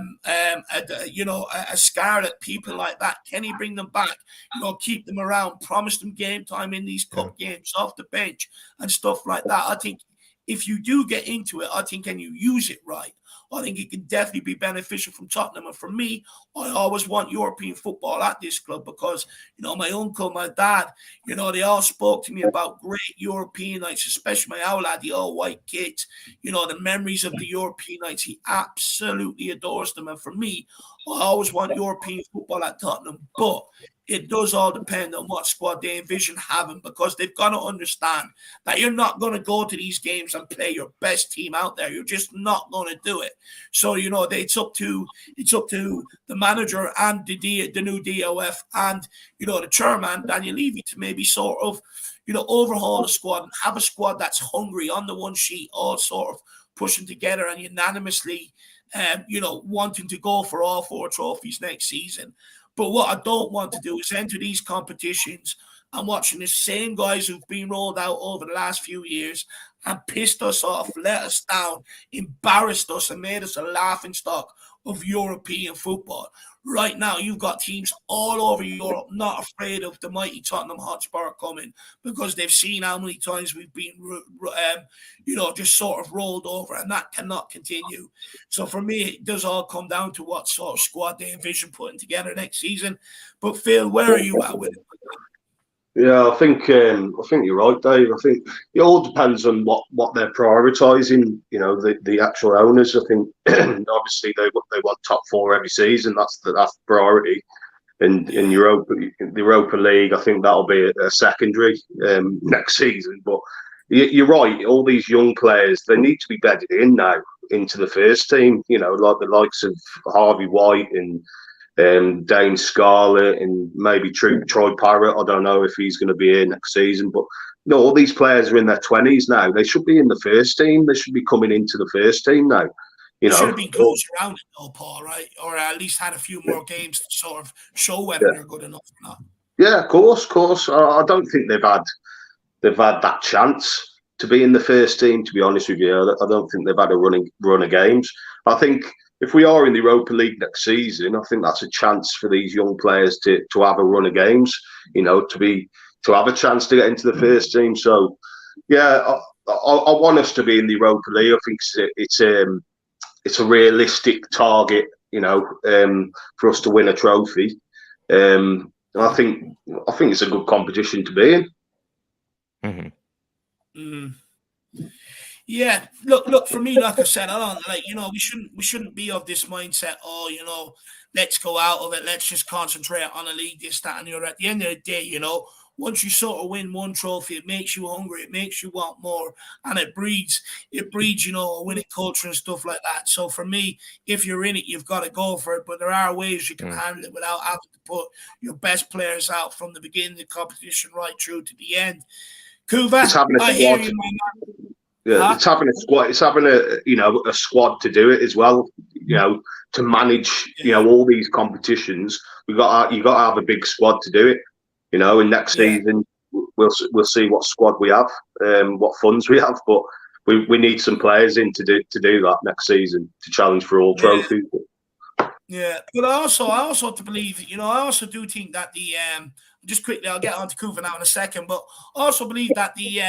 Scarlett, people like that. Can he bring them back? You know, keep them around, promise them game time in these cup games off the bench and stuff like that. I think if you do get into it, I think, and you use it right, I think it can definitely be beneficial from Tottenham. And for me, I always want European football at this club because, you know, my uncle, my dad, you know, they all spoke to me about great European nights, especially my old lad, the all white kids, you know, the memories of the European nights. He absolutely adores them. And for me, I always want European football at Tottenham. But it does all depend on what squad they envision having, because they've got to understand that you're not going to go to these games and play your best team out there. You're just not going to do it. So, you know, it's up to the manager and the new DOF and, you know, the chairman, Daniel Levy, to maybe sort of, you know, overhaul the squad and have a squad that's hungry on the one sheet, all sort of pushing together and unanimously, you know, wanting to go for all 4 trophies next season. But what I don't want to do is enter these competitions and watching the same guys who've been rolled out over the last few years and pissed us off, let us down, embarrassed us, and made us a laughingstock of European football. Right now, you've got teams all over Europe not afraid of the mighty Tottenham Hotspur coming because they've seen how many times we've been, you know, just sort of rolled over, and that cannot continue. So for me, it does all come down to what sort of squad they envision putting together next season. But Phil, where are you at with it? Yeah, I think you're right, Dave. I think it all depends on what they're prioritising. You know, the actual owners. I think obviously they want top 4 every season. That's the priority. And in the Europa League, I think that'll be a secondary next season. But you're right. All these young players, they need to be bedded in now into the first team. You know, like the likes of Harvey White and Dane Scarlett and maybe Troy Parrott. I don't know if he's going to be here next season, but you know, all these players are in their 20s now. They should be in the first team. They should be coming into the first team now. You know, should have been close around it though, Paul, right? Or at least had a few more games to sort of show whether they're good enough or not. Yeah, of course. I don't think they've had that chance to be in the first team. To be honest with you, I don't think they've had a run of games. I think if we are in the Europa League next season, I think that's a chance for these young players to have a run of games, you know, to have a chance to get into the first team. So, yeah, I want us to be in the Europa League. I think it's a realistic target, you know, for us to win a trophy. I think it's a good competition to be in. Yeah, look. For me, like I said, I don't like. You know, we shouldn't be of this mindset. Oh, you know, let's go out of it. Let's just concentrate on a league, this, that, and the other. At the end of the day, you know, once you sort of win one trophy, it makes you hungry, it makes you want more, and it breeds, you know, a winning culture and stuff like that. So for me, if you're in it, you've got to go for it. But there are ways you can handle it without having to put your best players out from the beginning of the competition right through to the end. Kuva, I hear you, my man. Yeah, it's having a squad. It's having a squad to do it as well. You know, to manage all these competitions. You got to have a big squad to do it. You know, and next season we'll see what squad we have, what funds we have, but we need some players in to do that next season to challenge for all trophies. Yeah, but I also to believe, you know, I also do think that the just quickly, I'll get on to Kuva now in a second, but I also believe that the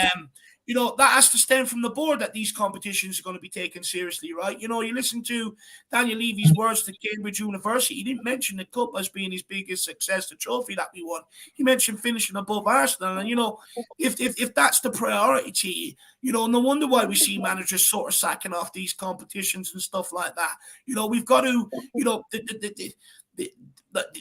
you know, that has to stem from the board, that these competitions are going to be taken seriously, right? You know, you listen to Daniel Levy's words to Cambridge University. He didn't mention the cup as being his biggest success, the trophy that we won. He mentioned finishing above Arsenal. And, you know, if that's the priority to you, you know, no wonder why we see managers sort of sacking off these competitions and stuff like that. You know, we've got to, you know,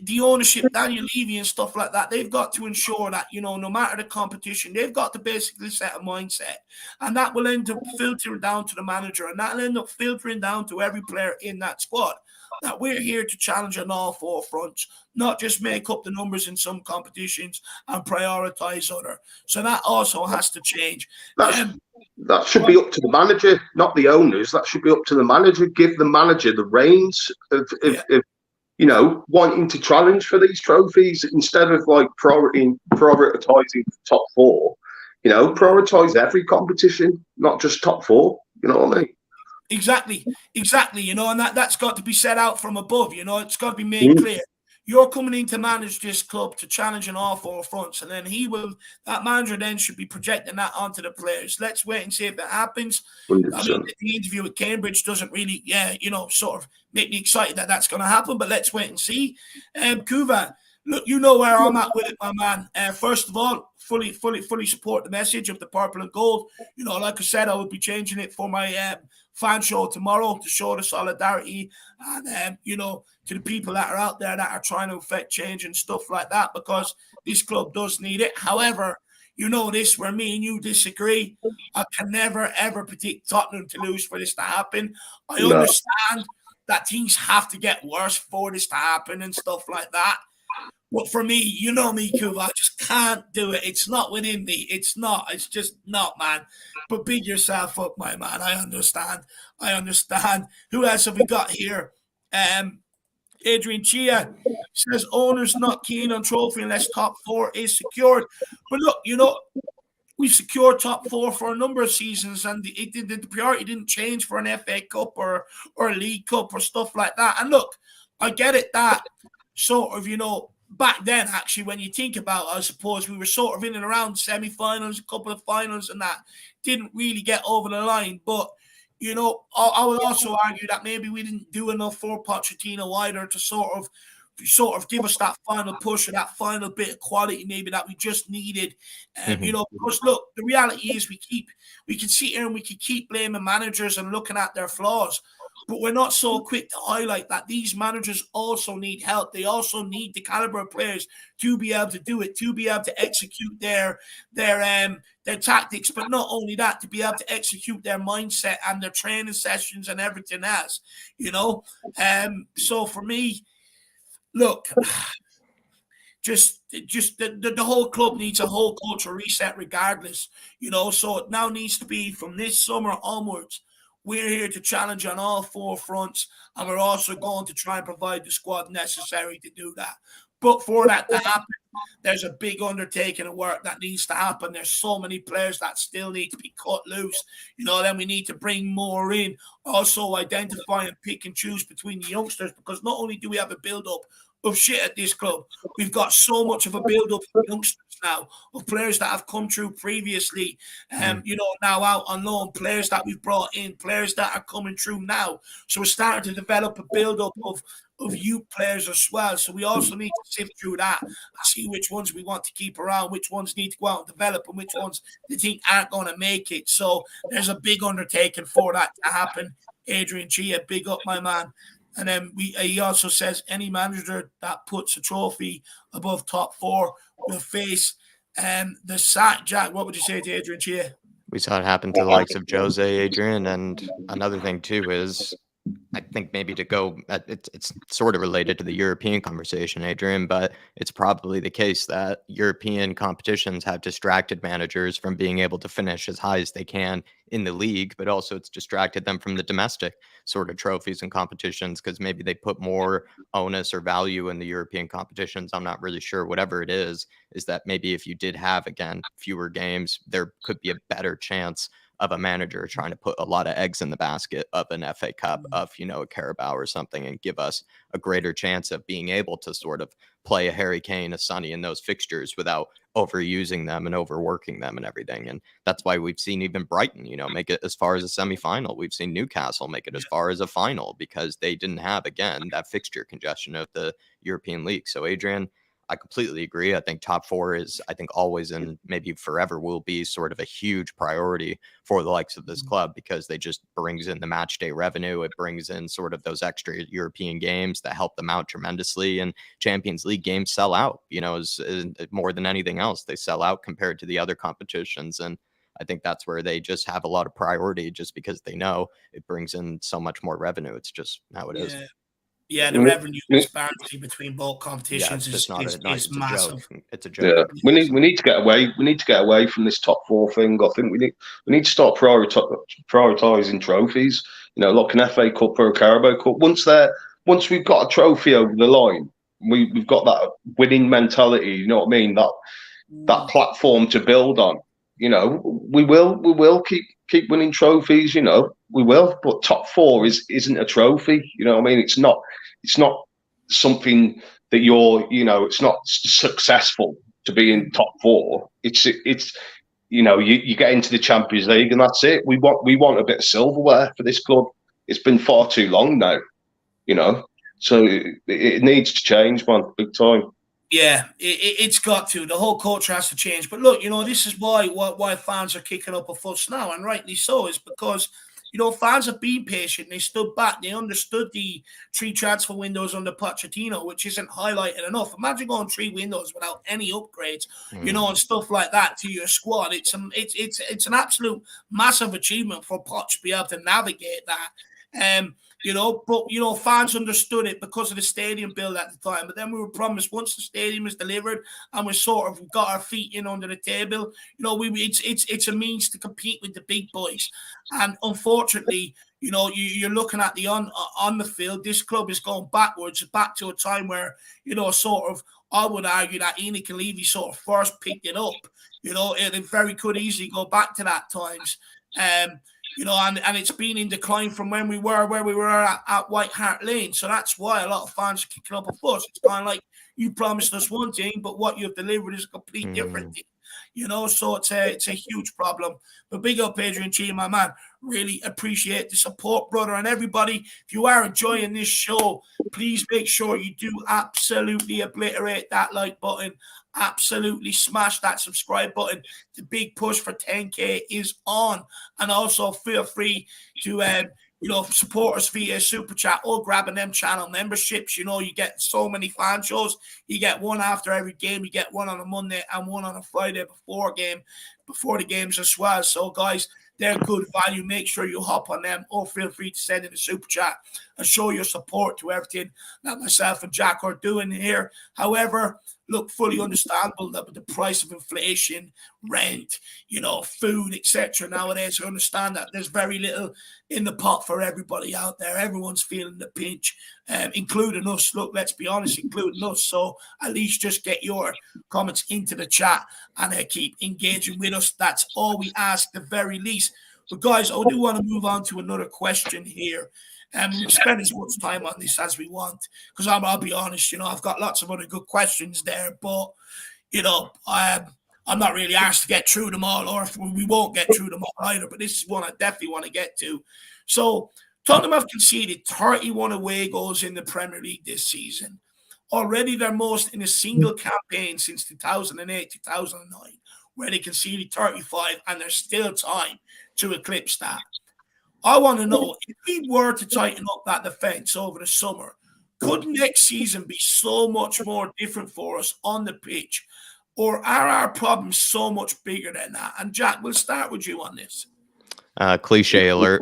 the ownership, Daniel Levy and stuff like that, they've got to ensure that, you know, no matter the competition, they've got to basically set a mindset, and that will end up filtering down to the manager, and that will end up filtering down to every player in that squad, that we're here to challenge on all four fronts, not just make up the numbers in some competitions and prioritize other. So that also has to change. That should be up to the manager, not the owners. That should be up to the manager. Give the manager the reins of you know, wanting to challenge for these trophies instead of like prioritizing top four. You know, prioritize every competition, not just top four. You know what I mean? Exactly. You know, and that's got to be set out from above. You know, it's got to be made clear. You're coming in to manage this club to challenge on all four fronts, and then that manager then should be projecting that onto the players. Let's wait and see if that happens. 100%. I mean, the interview with Cambridge doesn't really, you know, sort of make me excited that that's going to happen, but let's wait and see. Kuva, look, you know where I'm at with it, my man. First of all, fully support the message of the purple and gold. You know, like I said, I will be changing it for my fan show tomorrow to show the solidarity and, you know, to the people that are out there that are trying to affect change and stuff like that, because this club does need it. However, you know this, where me and you disagree. I can never, ever predict Tottenham to lose for this to happen. I understand that things have to get worse for this to happen and stuff like that. But for me, you know me, Kuva, I just can't do it. It's not within me. It's not. It's just not, man. But big yourself up, my man. I understand. Who else have we got here? Adrian Chia says owners not keen on trophy unless top four is secured. But look, you know, we've secured top four for a number of seasons, and the priority didn't change for an FA Cup or a League Cup or stuff like that. And look, I get it that sort of, you know, back then, actually, when you think about it, I suppose we were sort of in and around semi-finals, a couple of finals, and that didn't really get over the line. But, you know, I would also argue that maybe we didn't do enough for Pochettino either to sort of give us that final push or that final bit of quality maybe that we just needed. You know, because look, the reality is we can sit here and we can keep blaming managers and looking at their flaws, but we're not so quick to highlight that these managers also need help. They also need the caliber of players to be able to do it, to be able to execute their tactics, but not only that, to be able to execute their mindset and their training sessions and everything else, you know. So for me, look, just the whole club needs a whole culture reset regardless, you know. So it now needs to be from this summer onwards. We're here to challenge on all four fronts, and we're also going to try and provide the squad necessary to do that. But for that to happen, there's a big undertaking of work that needs to happen. There's so many players that still need to be cut loose. You know, then we need to bring more in. Also identify and pick and choose between the youngsters, because not only do we have a build-up of shit at this club, we've got so much of a build-up of youngsters now, of players that have come through previously, you know, now out on loan, players that we've brought in, players that are coming through now. So we're starting to develop a build-up of youth players as well. So we also need to sift through that and see which ones we want to keep around, which ones need to go out and develop, and which ones they think aren't going to make it. So there's a big undertaking for that to happen. Adrian Chia, big up, my man. And then he also says any manager that puts a trophy above top four will face The sack, Jack, what would you say to Adrian Chia? We saw it happen to the likes of Jose, Adrian, and another thing too is I think maybe to go, it's sort of related to the European conversation, Adrian, but it's probably the case that European competitions have distracted managers from being able to finish as high as they can in the league, but also it's distracted them from the domestic sort of trophies and competitions because maybe they put more onus or value in the European competitions. I'm not really sure. Whatever it is that maybe if you did have, again, fewer games, there could be a better chance of a manager trying to put a lot of eggs in the basket of an FA Cup, of, a Carabao or something, and give us a greater chance of being able to sort of play a Harry Kane, a Sonny in those fixtures without overusing them and overworking them and everything. And that's why we've seen even Brighton, make it as far as a semi-final. We've seen Newcastle make it as far as a final because they didn't have, again, that fixture congestion of the European League. So, Adrian, I completely agree. I think top four is, I think, always and maybe forever will be sort of a huge priority for the likes of this club because they just brings in the match day revenue. It brings in sort of those extra European games that help them out tremendously. And Champions League games sell out, is more than anything else. They sell out compared to the other competitions. And I think that's where they just have a lot of priority just because they know it brings in so much more revenue. It's just how it is. Yeah, the revenue disparity between both competitions is massive. It's a joke. Yeah, we need to get away. We need to get away from this top four thing. I think we need to start prioritizing trophies. Like an FA Cup or a Carabao Cup. Once we've got a trophy over the line, we've got that winning mentality. You know what I mean? That platform to build on. We will keep winning trophies. We will, but top four isn't a trophy. You know what I mean? It's not something that it's not successful to be in top four. It's you get into the Champions League and that's it. We want a bit of silverware for this club. It's been far too long now, so it needs to change, man, big time. Yeah, it's got to. The whole culture has to change. But look, this is why fans are kicking up a fuss now, and rightly so, is because fans have been patient. They stood back. They understood the 3 transfer windows under Pochettino, which isn't highlighted enough. Imagine going 3 windows without any upgrades, and stuff like that to your squad. It's an absolute massive achievement for Poch to be able to navigate that. But fans understood it because of the stadium build at the time. But then we were promised once the stadium is delivered and we sort of got our feet in under the table, it's a means to compete with the big boys. And unfortunately, you're looking at the on the field. This club is going backwards, back to a time where sort of I would argue that Enoch and Levy sort of first picked it up. It very could easily go back to that times. And it's been in decline from where we were at White Hart Lane. So that's why a lot of fans are kicking up a fuss. It's kind of like you promised us one thing, but what you've delivered is a complete different thing. So it's a huge problem. But big up Adrian Chia, my man. Really appreciate the support, brother. And everybody, if you are enjoying this show, please make sure you do absolutely obliterate that like button. Absolutely smash that subscribe button. The big push for 10K is on. And also feel free to support us via super chat or grabbing them channel memberships. You get so many fan shows. You get one after every game. You get one on a Monday and one on a Friday before the games as well. So guys, they're good value. Make sure you hop on them or feel free to send in a super chat and show your support to everything that myself and Jack are doing here. However, look, fully understandable that with the price of inflation, rent, food, etc. nowadays, I understand that there's very little in the pot for everybody out there. Everyone's feeling the pinch, including us. Look, let's be honest, including us. So at least just get your comments into the chat and keep engaging with us. That's all we ask, the very least. But guys, I do want to move on to another question here. We'll spend as much time on this as we want because I'll be honest, I've got lots of other good questions there, but I'm not really asked to get through them all, or we won't get through them all either. But this is one I definitely want to get to. So Tottenham have conceded 31 away goals in the Premier League this season, already their most in a single campaign since 2008-2009, where they conceded 35, and there's still time to eclipse that. I want to know, if we were to tighten up that defence over the summer, could next season be so much more different for us on the pitch? or are our problems so much bigger than that? And Jack, we'll start with you on this. Cliche alert.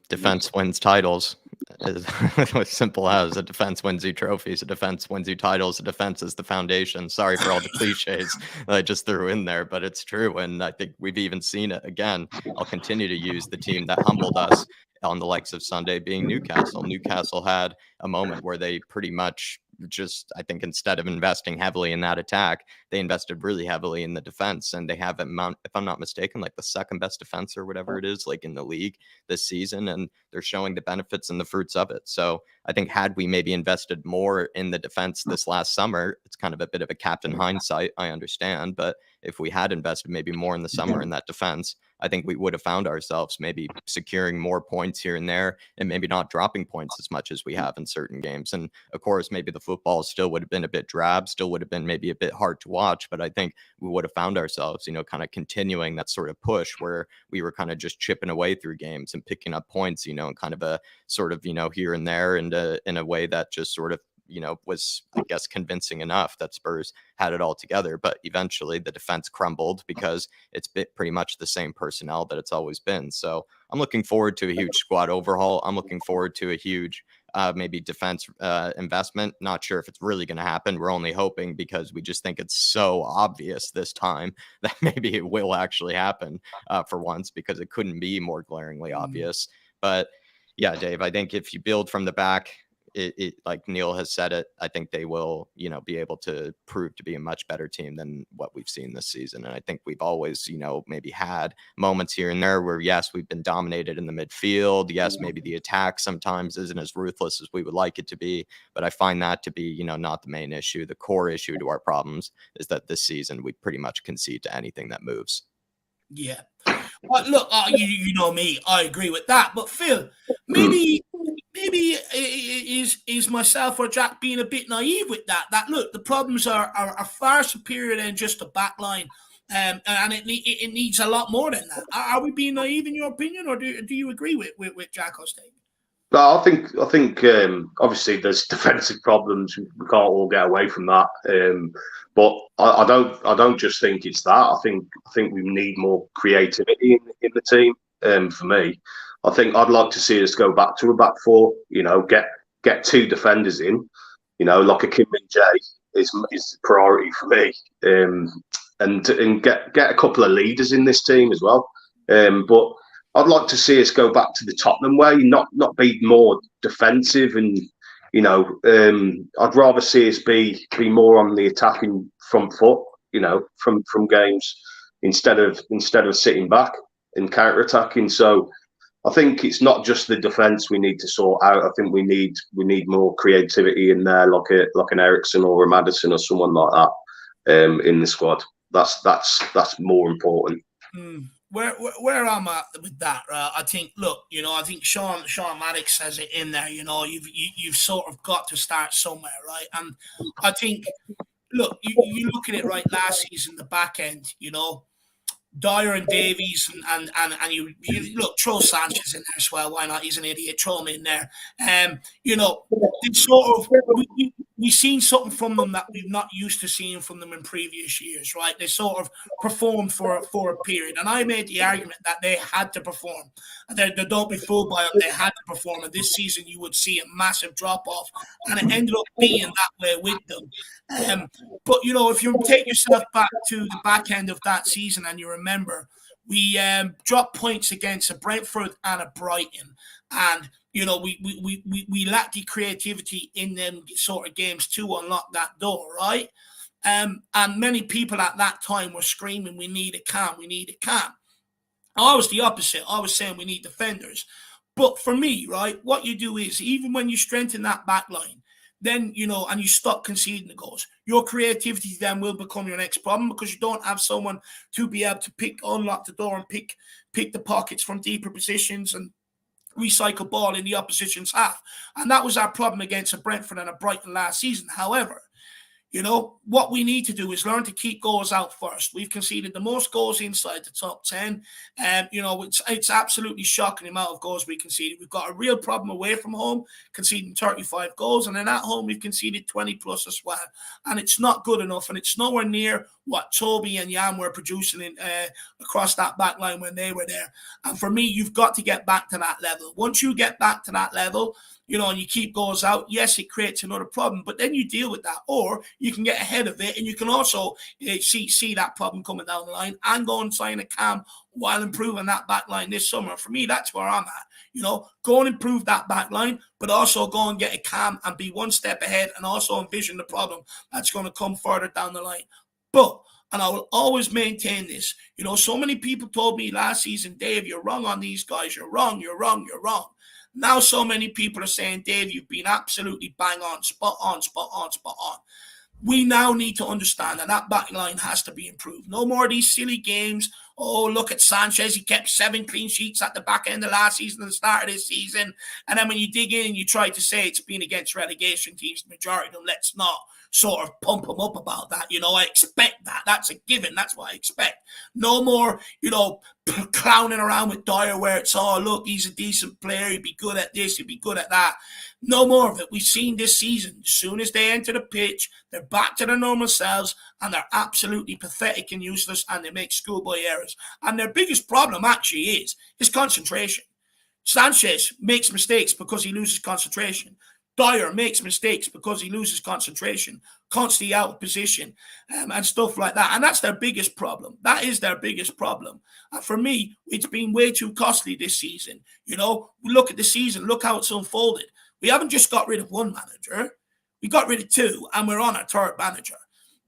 Defense wins titles. As simple as a defense wins you trophies, a defense wins you titles, a defense is the foundation. Sorry for all the cliches that I just threw in there, but it's true. And I think we've even seen it again. I'll continue to use the team that humbled us on the likes of Sunday being Newcastle. Newcastle had a moment where they pretty much just, I think, instead of investing heavily in that attack, they invested really heavily in the defense. And they have, if I'm not mistaken, like the second best defense or whatever it is, like in the league this season. And they're showing the benefits and the fruits of it. So I think had we maybe invested more in the defense this last summer, it's kind of a bit of a captain hindsight, I understand. But if we had invested maybe more in the summer in that defense, I think we would have found ourselves maybe securing more points here and there and maybe not dropping points as much as we have in certain games. And of course, maybe the football still would have been a bit drab, still would have been maybe a bit hard to watch. But I think we would have found ourselves, kind of continuing that sort of push where we were kind of just chipping away through games and picking up points, and kind of a sort of, here and there and in a way that just sort of, was, I guess, convincing enough that Spurs had it all together. But eventually the defense crumbled because it's pretty much the same personnel that it's always been. So I'm looking forward to a huge squad overhaul. I'm looking forward to a huge maybe defense investment. Not sure if it's really going to happen. We're only hoping because we just think it's so obvious this time that maybe it will actually happen for once, because it couldn't be more glaringly obvious. But yeah, Dave, I think if you build from the back, it like Neil has said it, I think they will, be able to prove to be a much better team than what we've seen this season. And I think we've always, maybe had moments here and there where, yes, we've been dominated in the midfield. Yes, maybe the attack sometimes isn't as ruthless as we would like it to be. But I find that to be, not the main issue. The core issue to our problems is that this season we pretty much concede to anything that moves. Yeah. Well, look, you know me, I agree with that. But Phil, maybe is myself or Jack being a bit naive with that? That look, the problems are far superior than just the back line, and it needs a lot more than that. Are we being naive in your opinion, or do you agree with Jack Hosting? Well, I think obviously there's defensive problems. We can't all get away from that. But I don't just think it's that. I think we need more creativity in the team. For me, I think I'd like to see us go back to a back four. Get two defenders in. Like a Kim Min Jae is the priority for me. And get a couple of leaders in this team as well. But I'd like to see us go back to the Tottenham way, not be more defensive, and I'd rather see us be more on the attacking front foot, from games instead of sitting back and counter attacking. So I think it's not just the defence we need to sort out. I think we need more creativity in there, like an Ericsson or a Maddison or someone like that in the squad. That's more important. Where I'm at with that, I think. Look, I think Sean Maddox says it in there. You've sort of got to start somewhere, right? And I think, look, you look at it right. Last season, the back end, Dyer and Davies, and you look, throw Sanchez in there as well. Why not? He's an idiot. Throw him in there. It's sort of we've seen something from them that we've not used to seeing from them in previous years, right? They sort of performed for a period, and I made the argument that they had to perform. They don't be fooled by it. They had to perform, and this season you would see a massive drop off, and it ended up being that way with them. But if you take yourself back to the back end of that season, and you remember, we dropped points against a Brentford and a Brighton, and we lacked the creativity in them sort of games to unlock that door, right? And many people at that time were screaming, "We need a Cam, we need a Cam." I was the opposite. I was saying we need defenders. But for me, right, what you do is, even when you strengthen that back line, then, and you stop conceding the goals, your creativity then will become your next problem, because you don't have someone to be able to unlock the door and pick the pockets from deeper positions and recycle ball in the opposition's half. And that was our problem against a Brentford and a Brighton last season. However, You know, what we need to do is learn to keep goals out first. We've conceded the most goals inside the top 10. You know, it's absolutely shocking the amount of goals we conceded. We've got a real problem away from home, conceding 35 goals. And then at home, we've conceded 20 plus as well. And it's not good enough. And it's nowhere near what Toby and Jan were producing across that back line when they were there. And for me, you've got to get back to that level. Once you get back to that level, you know, and you keep goals out, yes, it creates another problem, but then you deal with that, or you can get ahead of it, and you can also see that problem coming down the line and go and sign a Cam while improving that back line this summer. For me, that's where I'm at. You know, go and improve that back line, but also go and get a Cam and be one step ahead, and also envision the problem that's going to come further down the line. But, and I will always maintain this, you know, so many people told me last season, Dave, you're wrong on these guys. You're wrong, you're wrong, you're wrong. Now so many people are saying, Dave, you've been absolutely bang on, spot on, spot on, spot on. We now need to understand that back line has to be improved. No more of these silly games. Oh, look at Sanchez. He kept 7 clean sheets at the back end of last season and the start of this season. And then when you dig in, you try to say it's been against relegation teams, the majority of them. Let's not sort of pump them up about that. You know, I expect that. That's a given. That's what I expect. No more, you know, clowning around with Dyer where it's, oh, look, he's a decent player. He'd be good at this. He'd be good at that. No more of it. We've seen this season. As soon as they enter the pitch, they're back to their normal selves, and they're absolutely pathetic and useless, and they make schoolboy errors. And their biggest problem actually is concentration. Sanchez makes mistakes because he loses concentration. Dyer makes mistakes because he loses concentration, constantly out of position, and stuff like that. And that's their biggest problem. That is their biggest problem. And for me, it's been way too costly this season. You know, look at the season. Look how it's unfolded. We haven't just got rid of one manager. We got rid of 2, and we're on our 3rd manager.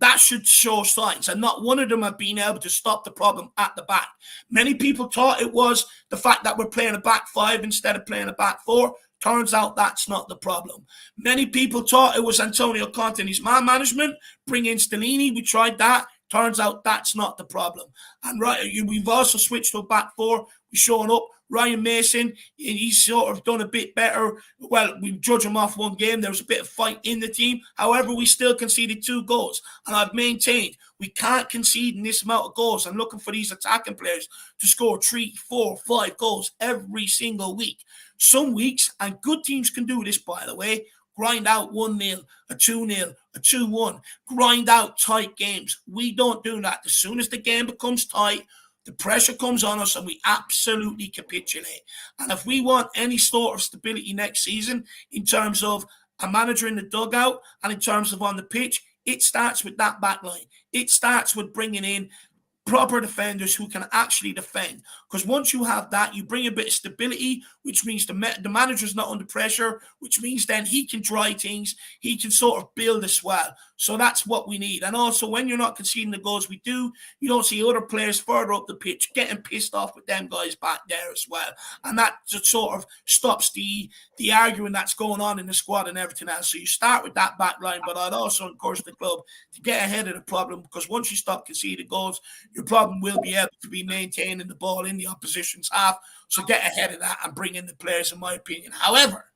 That should show signs, and not one of them have been able to stop the problem at the back. Many people thought it was the fact that we're playing a back 5 instead of playing a back 4. Turns out that's not the problem. Many people thought it was Antonio Conte and his man management. Bring in Stellini. We tried that. Turns out that's not the problem. And we've also switched to a back 4. We're showing up. Ryan Mason, he's sort of done a bit better. Well, we judge him off one game. There was a bit of fight in the team. However, we still conceded 2 goals. And I've maintained we can't concede in this amount of goals. I'm looking for these attacking players to score 3, 4, 5 goals every single week. Some weeks, and good teams can do this, by the way, grind out 1-0, a 2-0, a 2-1, grind out tight games. We don't do that. As soon as the game becomes tight, the pressure comes on us and we absolutely capitulate. And if we want any sort of stability next season in terms of a manager in the dugout and in terms of on the pitch, it starts with that back line. It starts with bringing in proper defenders who can actually defend. Because once you have that, you bring a bit of stability, which means the manager's not under pressure, which means then he can try things, he can sort of build as well. So that's what we need. And also, when you're not conceding the goals we do, you don't see other players further up the pitch getting pissed off with them guys back there as well. And that just sort of stops the arguing that's going on in the squad and everything else. So you start with that back line, but I'd also encourage the club to get ahead of the problem, because once you stop conceding goals, your problem will be able to be maintaining the ball in the opposition's half. So get ahead of that and bring in the players, in my opinion. However,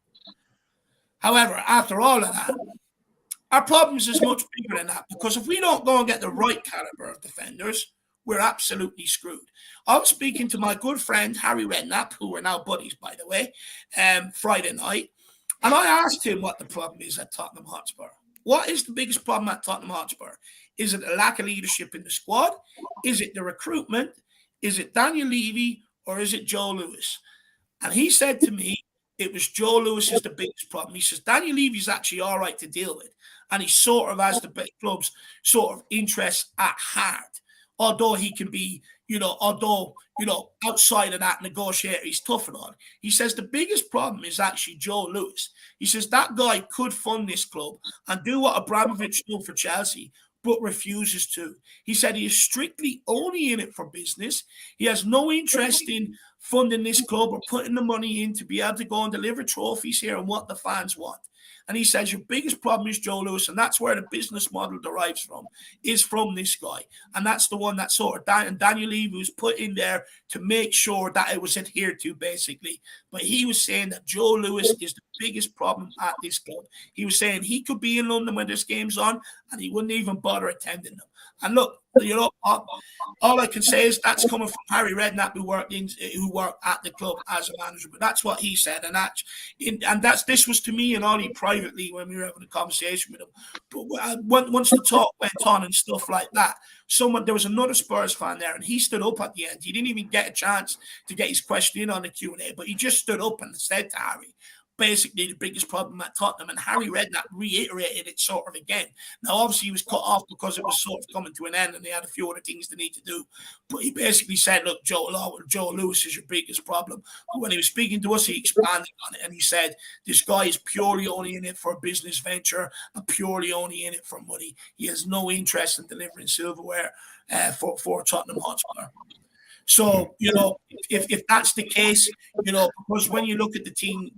after all of that, our problems is much bigger than that, because if we don't go and get the right caliber of defenders, we're absolutely screwed. I was speaking to my good friend Harry Redknapp, who we're now buddies, by the way, Friday night, and I asked him what the problem is at Tottenham Hotspur. What is the biggest problem at Tottenham Hotspur? Is it the lack of leadership in the squad? Is it the recruitment? Is it Daniel Levy? Or is it Joe Lewis? And he said to me, it was Joe Lewis is the biggest problem. He says, Daniel Levy's actually all right to deal with. And he sort of has the club's sort of interests at heart. Although he can be, outside of that negotiator, he's tough and all. He says the biggest problem is actually Joe Lewis. He says that guy could fund this club and do what Abramovich did for Chelsea, but refuses to. He said he is strictly only in it for business. He has no interest in funding this club or putting the money in to be able to go and deliver trophies here and what the fans want. And he says, your biggest problem is Joe Lewis, and that's where the business model derives from, is from this guy. And that's the one that sort of Daniel Levy was put in there to make sure that it was adhered to, basically. But he was saying that Joe Lewis is the biggest problem at this club. He was saying he could be in London when this game's on, and he wouldn't even bother attending them. And look, all I can say is that's coming from Harry Redknapp, who worked at the club as a manager. But that's what he said, and this was to me and Ollie privately when we were having a conversation with him. But once the talk went on and stuff like that, there was another Spurs fan there, and he stood up at the end. He didn't even get a chance to get his question in on the Q&A, but he just stood up and said to Harry, basically the biggest problem at Tottenham, and Harry Redknapp reiterated it sort of again. Now, obviously, he was cut off because it was sort of coming to an end and they had a few other things they need to do. But he basically said, look, Joe Lewis is your biggest problem. But when he was speaking to us, he expanded on it and he said, this guy is purely only in it for a business venture and purely only in it for money. He has no interest in delivering silverware for Tottenham Hotspur. So, if that's the case, because when you look at the team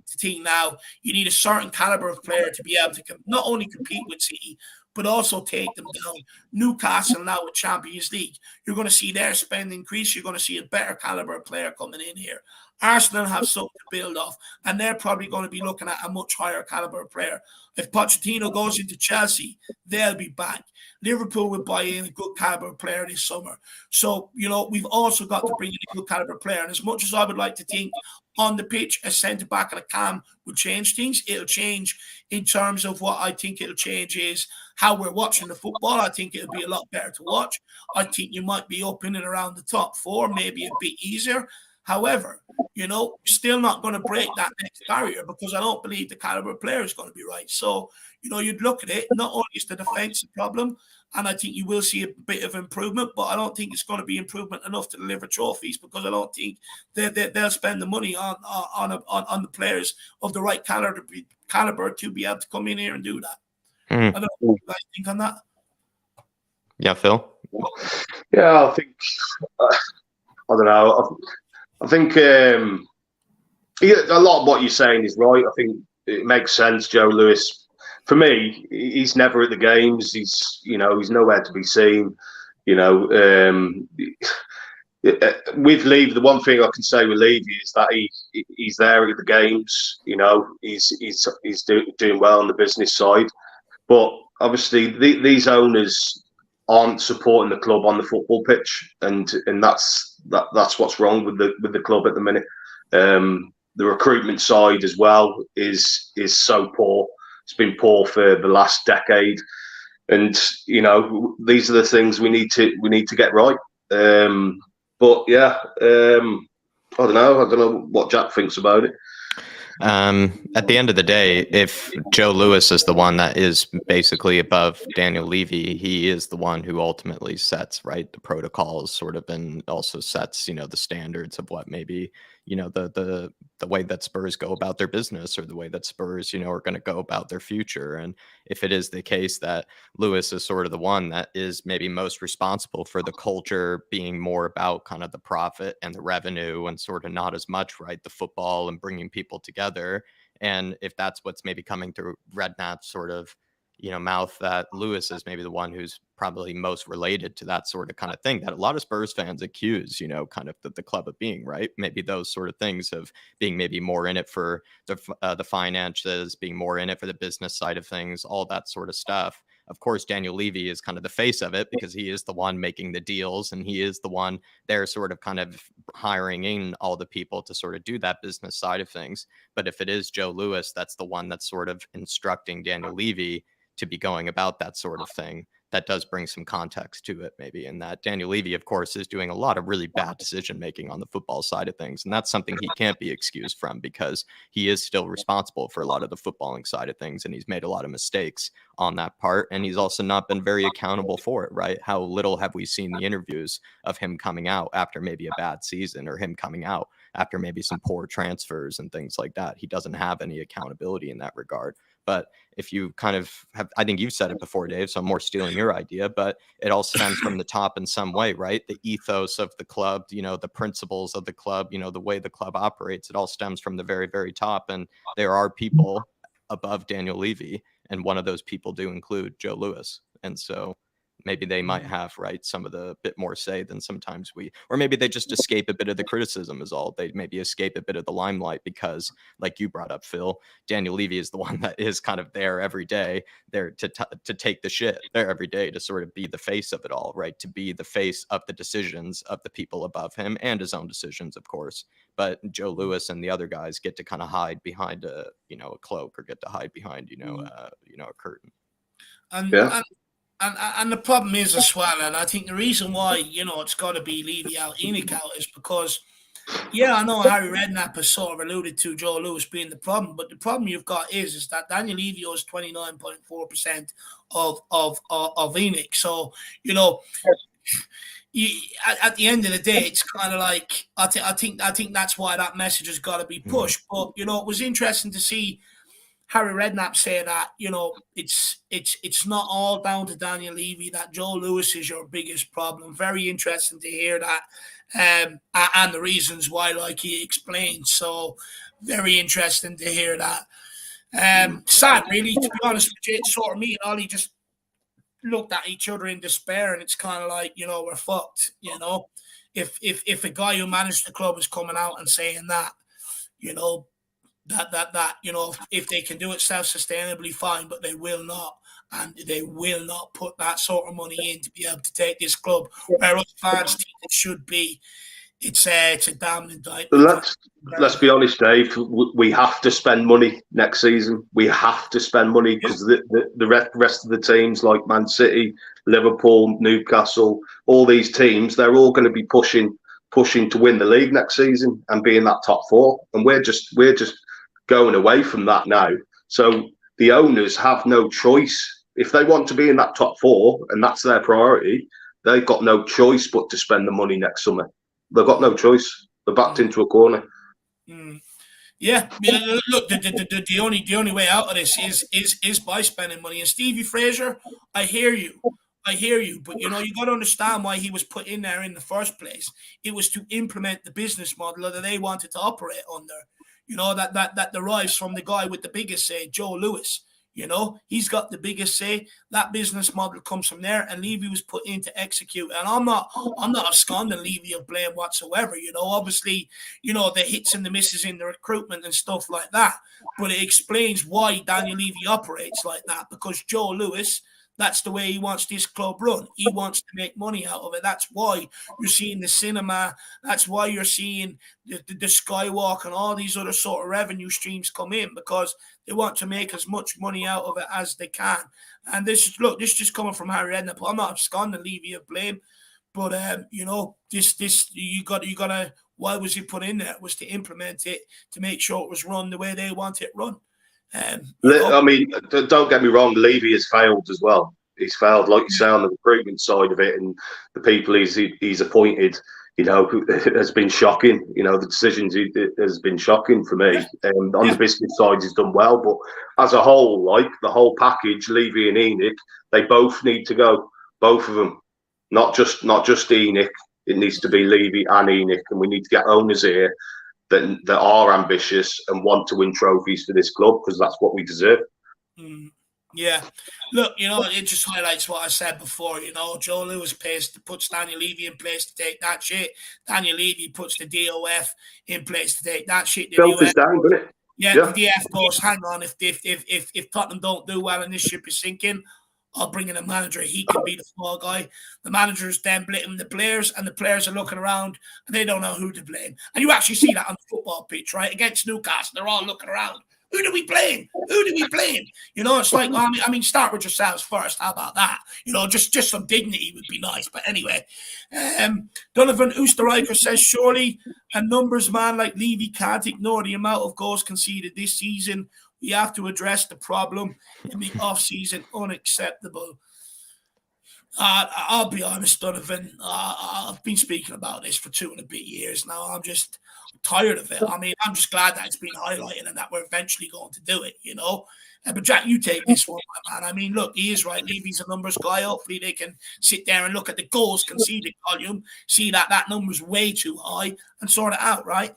now, you need a certain caliber of player to be able to not only compete with City, but also take them down. Newcastle now with Champions League, you're going to see their spend increase. You're going to see a better caliber of player coming in here. Arsenal have something to build off, and they're probably going to be looking at a much higher caliber of player. If Pochettino goes into Chelsea, they'll be back. Liverpool will buy in a good caliber player this summer. So, we've also got to bring in a good caliber player. And as much as I would like to think on the pitch, a centre-back and a cam will change things, it'll change in terms of what I think it'll change is how we're watching the football. I think it'll be a lot better to watch. I think you might be up in and around the top four, maybe a bit easier. However, still not going to break that next barrier because I don't believe the caliber player is going to be right. So, you'd look at it, not only is the defensive problem, and I think you will see a bit of improvement, but I don't think it's going to be improvement enough to deliver trophies because I don't think they'll spend the money on the players of the right caliber to be able to come in here and do that. I don't know what you guys think on that. Yeah, Phil? Yeah, I think, I don't know. I think a lot of what you're saying is right. I think it makes sense. Joe Lewis, for me, he's never at the games. He's nowhere to be seen. With Levy, the one thing I can say with Levy is that he's there at the games. He's doing well on the business side, but obviously these owners aren't supporting the club on the football pitch, and that's what's wrong with the club at the minute. The recruitment side as well is so poor. It's been poor for the last decade, and these are the things we need to get right. But yeah, I don't know what Jack thinks about it. At the end of the day, if Joe Lewis is the one that is basically above Daniel Levy, he is the one who ultimately sets the protocols sort of, and also sets, the standards of what maybe, the way that Spurs go about their business, or the way that Spurs, are going to go about their future. And if it is the case that Lewis is sort of the one that is maybe most responsible for the culture being more about kind of the profit and the revenue and sort of not as much, the football and bringing people together. And if that's what's maybe coming through Redknapp's sort of, mouth, that Lewis is maybe the one who's probably most related to that sort of kind of thing that a lot of Spurs fans accuse, kind of the club of being, maybe those sort of things of being maybe more in it for the finances, being more in it for the business side of things, all that sort of stuff. Of course, Daniel Levy is kind of the face of it because he is the one making the deals, and he is the one they're sort of kind of hiring in all the people to sort of do that business side of things. But if it is Joe Lewis, that's the one that's sort of instructing Daniel Levy to be going about that sort of thing. That does bring some context to it, maybe, in that Daniel Levy, of course, is doing a lot of really bad decision making on the football side of things. And that's something he can't be excused from, because he is still responsible for a lot of the footballing side of things. And he's made a lot of mistakes on that part. And he's also not been very accountable for it, right? How little have we seen the interviews of him coming out after maybe a bad season, or him coming out after maybe some poor transfers and things like that? He doesn't have any accountability in that regard. But if you kind of have, I think you've said it before, Dave, so I'm more stealing your idea, but it all stems from the top in some way, right? The ethos of the club, the principles of the club, the way the club operates, it all stems from the very, very top. And there are people above Daniel Levy, and one of those people do include Joe Lewis. And so maybe they might have, right, some of the bit more say than sometimes we, or maybe they just escape a bit of the criticism is all. They maybe escape a bit of the limelight because, like you brought up, Phil, Daniel Levy is the one that is kind of there every day, there to take the shit there every day, to sort of be the face of it all, right? To be the face of the decisions of the people above him and his own decisions, of course. But Joe Lewis and the other guys get to kind of hide behind a cloak, or get to hide behind, a curtain. And the problem is as well, and I think the reason why, it's got to be Levy out, ENIC out, is because, I know Harry Redknapp has sort of alluded to Joe Lewis being the problem, but the problem you've got is that Daniel Levy owes 29.4% of ENIC. So, at the end of the day, it's kind of like, I think that's why that message has got to be pushed. But, it was interesting to see Harry Redknapp say that, it's not all down to Daniel Levy, that Joe Lewis is your biggest problem. Very interesting to hear that, and the reasons why, like he explained. So very interesting to hear that. Sad, really, to be honest with you. It's sort of me and Ollie just looked at each other in despair, and it's kind of like, we're fucked. If a guy who managed the club is coming out and saying that, that if they can do it self-sustainably, fine, but they will not, and they will not put that sort of money in to be able to take this club where us fans think it should be. It's a damn indictment. Let's be honest, Dave. We have to spend money next season. We have to spend money because the rest of the teams, like Man City, Liverpool, Newcastle, all these teams, they're all going to be pushing to win the league next season and be in that top four. And we're just going away from that now. So the owners have no choice. If they want to be in that top four and that's their priority, they've got no choice but to spend the money next summer. They've got no choice. They're backed into a corner. Yeah, look, the only way out of this is by spending money. And Stevie Fraser, I hear you, but you got to understand why he was put in there in the first place. It was to implement the business model that they wanted to operate under. That derives from the guy with the biggest say, Joe Lewis. He's got the biggest say. That business model comes from there, and Levy was put in to execute. And I'm not absconding Levy of blame whatsoever. Obviously, the hits and the misses in the recruitment and stuff like that. But it explains why Daniel Levy operates like that, because Joe Lewis, that's the way he wants this club run. He wants to make money out of it. That's why you're seeing the cinema. That's why you're seeing the Skywalk and all these other sort of revenue streams come in, because they want to make as much money out of it as they can. And this is just coming from Harry Redknapp. I'm not absconding Levy of blame, but this you gotta. Why was he put in there? It was to implement it, to make sure it was run the way they want it run. I mean, don't get me wrong, Levy has failed as well. He's failed, like you say, on the recruitment side of it, and the people he's appointed, has been shocking. The decisions has been shocking for me. On the business side, he's done well, but as a whole, like the whole package, Levy and ENIC, they both need to go, both of them, not just ENIC. It needs to be Levy and ENIC, and we need to get owners here that are ambitious and want to win trophies for this club, because that's what we deserve. Yeah. Look, it just highlights what I said before. Joe Lewis puts Daniel Levy in place to take that shit. Daniel Levy puts the DOF in place to take that shit. Filters down, doesn't it? Yeah, the DF goes, hang on, if Tottenham don't do well and this ship is sinking, I'll bring in a manager. He can be the fall guy. The manager's then blaming the players, and the players are looking around and they don't know who to blame. And you actually see that on the football pitch, right? Against Newcastle, they're all looking around. Who do we blame? It's like, I mean, start with yourselves first. How about that? Just some dignity would be nice. But anyway, Donovan Oosterreicher says, surely a numbers man like Levy can't ignore the amount of goals conceded this season. We have to address the problem in the off-season. Unacceptable. I'll be honest, Donovan. I've been speaking about this for 2.5 years now. I'm just tired of it. I mean, I'm just glad that it's been highlighted and that we're eventually going to do it, But Jack, you take this one, my man. I mean, look, he is right. Levy's a numbers guy. Hopefully they can sit there and look at the goals conceded column, see that number's way too high, and sort it out, right?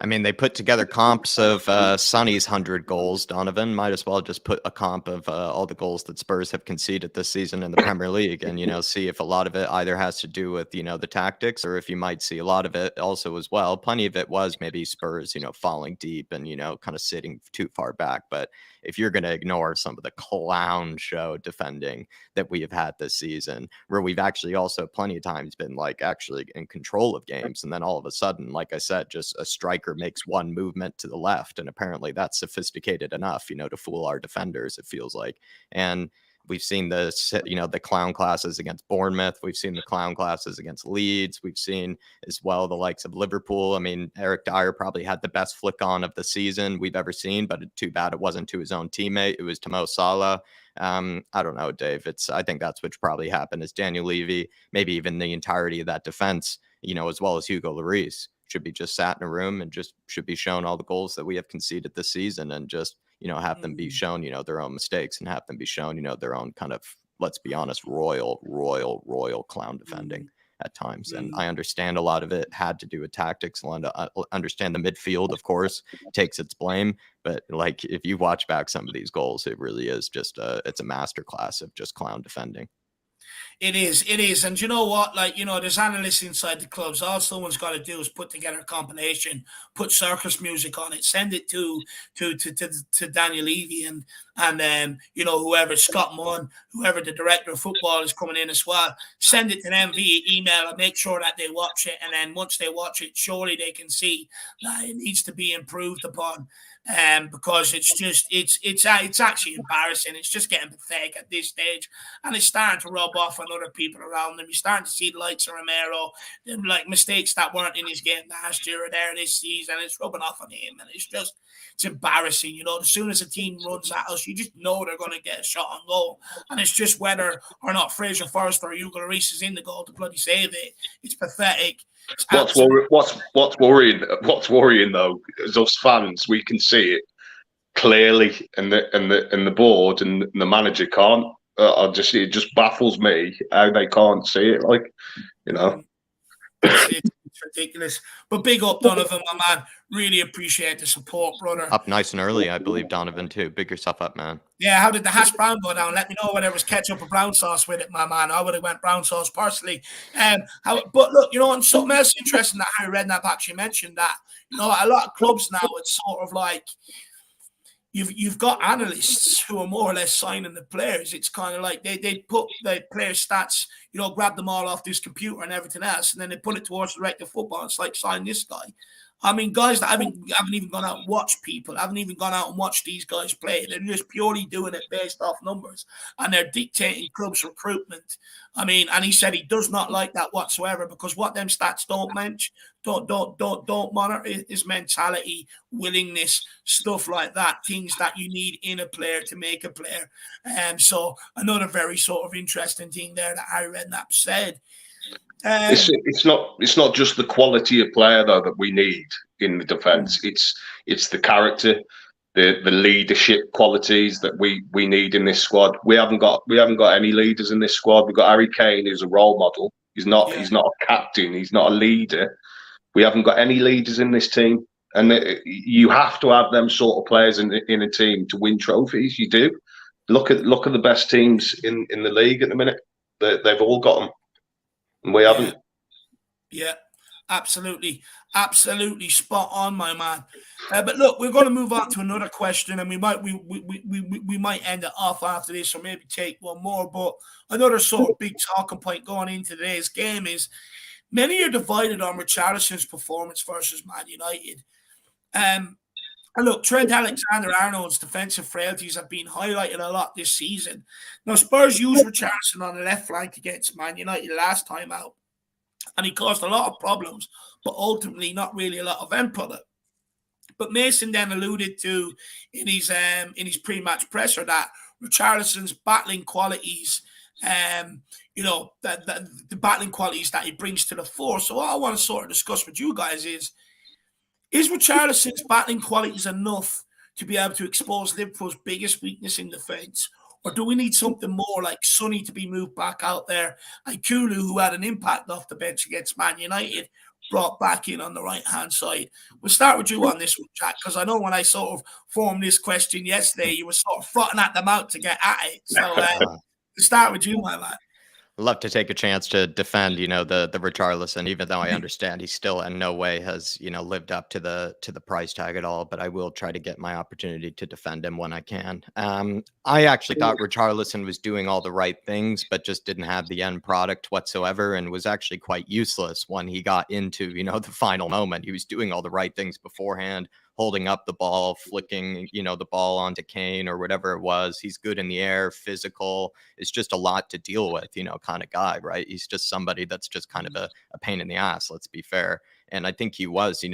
I mean, they put together comps of Sonny's 100 goals, Donovan. Might as well just put a comp of all the goals that Spurs have conceded this season in the Premier League and, see if a lot of it either has to do with, the tactics, or if you might see a lot of it also as well. Plenty of it was maybe Spurs, falling deep and, kind of sitting too far back. But if you're going to ignore some of the clown show defending that we have had this season, where we've actually also plenty of times been like actually in control of games, and then all of a sudden, like I said, just a striker makes one movement to the left, and apparently that's sophisticated enough, to fool our defenders, it feels like. And we've seen the clown classes against Bournemouth. We've seen the clown classes against Leeds. We've seen as well the likes of Liverpool. I mean, Eric Dyer probably had the best flick on of the season we've ever seen, but too bad it wasn't to his own teammate. It was to Mo Salah. I don't know, Dave. I think that's what probably happened is Daniel Levy, maybe even the entirety of that defense, as well as Hugo Lloris, should be just sat in a room and just should be shown all the goals that we have conceded this season, and just have them be shown, their own mistakes, and have them be shown, their own kind of, let's be honest, royal clown defending at times. And I understand a lot of it had to do with tactics. I understand the midfield, of course, takes its blame. But like, if you watch back some of these goals, it really is just it's a masterclass of just clown defending. It is. And you know what? Like, there's analysts inside the clubs. All someone's got to do is put together a combination, put circus music on it, send it to Daniel Levy and whoever, Scott Munn, whoever the director of football is coming in as well, send it to them via email and make sure that they watch it. And then once they watch it, surely they can see that it needs to be improved upon. Because it's actually embarrassing. It's just getting pathetic at this stage, and it's starting to rub off on other people around them. You're starting to see the likes of Romero, them like mistakes that weren't in his game last year or there this season. It's rubbing off on him, and it's embarrassing. As soon as a team runs at us, you just know they're going to get a shot on goal, and it's just whether or not Fraser Forrester or Hugo Lloris is in the goal to bloody save it. It's pathetic. What's worrying though, as us fans, we can see it clearly, and the board and the manager can't. It just baffles me how they can't see it. It's ridiculous. But big up, Donovan, my man. Really appreciate the support, brother. Up nice and early, I believe, Donovan, too. Big yourself up, man. Yeah, how did the hash brown go down? Let me know whether it was ketchup or brown sauce with it, my man. I would have went brown sauce personally. But look, and something else interesting that Harry Redknapp actually mentioned, that a lot of clubs now, it's sort of like you've got analysts who are more or less signing the players. It's kind of like they put the player stats, grab them all off this computer and everything else, and then they put it towards the director of football. It's like, sign this guy. I mean, guys that haven't even gone out and watched people, haven't even gone out and watched these guys play. They're just purely doing it based off numbers, and they're dictating clubs' recruitment. I mean, and he said he does not like that whatsoever, because what them stats don't monitor is mentality, willingness, stuff like that, things that you need in a player to make a player. So another very sort of interesting thing there that Harry Redknapp said. It's not just the quality of player though that we need in the defence. It's the character, the leadership qualities that we need in this squad. We haven't got any leaders in this squad. We've got Harry Kane, who's a role model. He's not a captain. He's not a leader. We haven't got any leaders in this team, and you have to have them sort of players in a team to win trophies. You do. Look at the best teams in the league at the minute. They've all got them. And we haven't. Yeah, absolutely spot on, my man. But look, we're going to move on to another question, and we might end it off after this, or maybe take one more. But another sort of big talking point going into today's game is many are divided on Richarlison's performance versus Man United. And look, Trent Alexander-Arnold's defensive frailties have been highlighted a lot this season. Now, Spurs used Richarlison on the left flank against Man United last time out, and he caused a lot of problems, but ultimately not really a lot of end product. But Mason then alluded to in his pre-match presser that Richarlison's battling qualities, the battling qualities that he brings to the fore. So what I want to sort of discuss with you guys is Richarlison's battling qualities enough to be able to expose Liverpool's biggest weakness in defence? Or do we need something more like Sonny to be moved back out there, and Kulu, who had an impact off the bench against Man United, brought back in on the right-hand side. We'll start with you on this one, Jack, because I know when I sort of formed this question yesterday, you were sort of frothing at the mouth to get at it. So we'll start with you, my man. Love to take a chance to defend, the Richarlison, even though I understand he still in no way has, lived up to the price tag at all. But I will try to get my opportunity to defend him when I can. I actually thought Richarlison was doing all the right things, but just didn't have the end product whatsoever, and was actually quite useless when he got into, the final moment. He was doing all the right things beforehand, holding up the ball, flicking, the ball onto Kane or whatever it was. He's good in the air, physical. It's just a lot to deal with, kind of guy, right? He's just somebody that's just kind of a pain in the ass, let's be fair. And I think he was,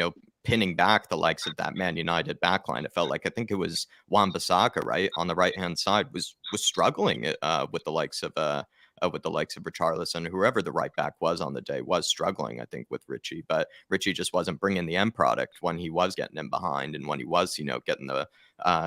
pinning back the likes of that Man United backline. It felt like, I think it was Wan-Bissaka, right, on the right-hand side, was struggling with the likes of Richarlison. Whoever the right back was on the day was struggling, I think, with Richie, but Richie just wasn't bringing the end product when he was getting him behind and when he was, getting the,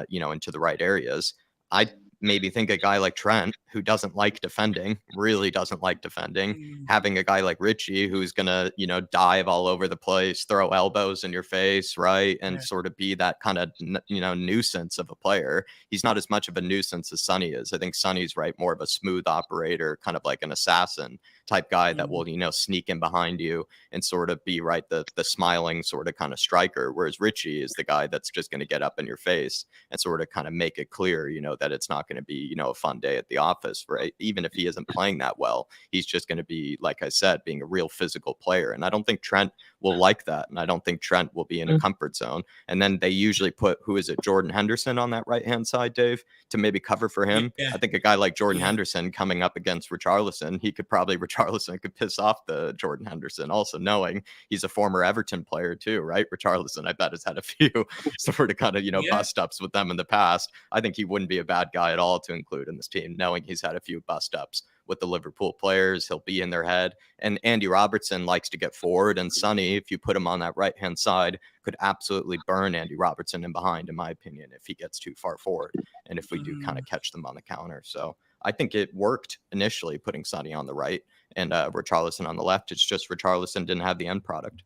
into the right areas. I maybe think a guy like Trent, who doesn't like defending, really doesn't like defending, having a guy like Richie who's going to, dive all over the place, throw elbows in your face, right? And sort of be that kind of, nuisance of a player. He's not as much of a nuisance as Sonny is. I think Sonny's, right, more of a smooth operator, kind of like an assassin type guy that will, sneak in behind you and sort of be, right, the smiling sort of kind of striker. Whereas Richie is the guy that's just going to get up in your face and sort of kind of make it clear, that it's not going to be, a fun day at the office, right? Even if he isn't playing that well, he's just going to be, like I said, being a real physical player. And I don't think Trent will like that. And I don't think Trent will be in a comfort zone. And then they usually put, who is it, Jordan Henderson on that right-hand side, Dave, to maybe cover for him. I think a guy like Jordan Henderson coming up against Richarlison, Richarlison could piss off the Jordan Henderson, also knowing he's a former Everton player too, right? Richarlison, I bet, has had a few sort of kind of, bust ups with them in the past. I think he wouldn't be a bad guy at all to include in this team, knowing he's had a few bust ups with the Liverpool players. He'll be in their head. And Andy Robertson likes to get forward. And Sonny, if you put him on that right-hand side, could absolutely burn Andy Robertson in behind, in my opinion, if he gets too far forward. And if we do kind of catch them on the counter. So I think it worked initially, putting Sonny on the right and Richarlison on the left. It's just Richarlison didn't have the end product.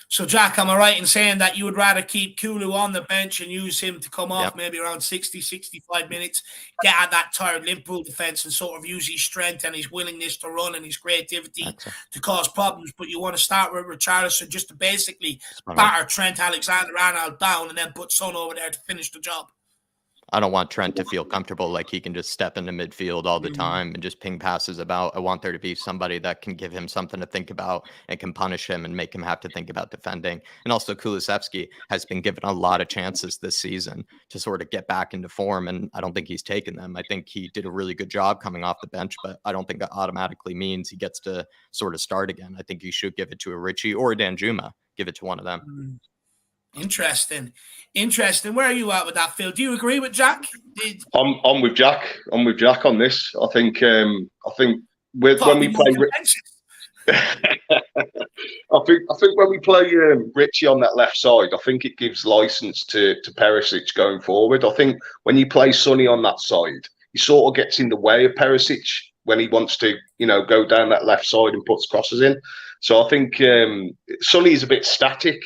So, Jack, am I right in saying that you would rather keep Kulu on the bench and use him to come off maybe around 60, 65 minutes, get at that tired Liverpool defence and sort of use his strength and his willingness to run and his creativity to cause problems? But you want to start with Richarlison just to basically batter Trent Alexander-Arnold down and then put Son over there to finish the job? I don't want Trent to feel comfortable like he can just step into midfield all the time and just ping passes about. I want there to be somebody that can give him something to think about and can punish him and make him have to think about defending. And also Kulusevski has been given a lot of chances this season to sort of get back into form, and I don't think he's taken them. I think he did a really good job coming off the bench, but I don't think that automatically means he gets to sort of start again. I think you should give it to a Richie or a Danjuma. Give it to one of them. Interesting. Where are you at with that, Phil? Do you agree with Jack? I'm with Jack. I'm with Jack on this. I think when we play, I think when we play Richie on that left side, I think it gives license to Perisic going forward. I think when you play Sonny on that side, he sort of gets in the way of Perisic when he wants to, go down that left side and puts crosses in. So I think Sonny is a bit static.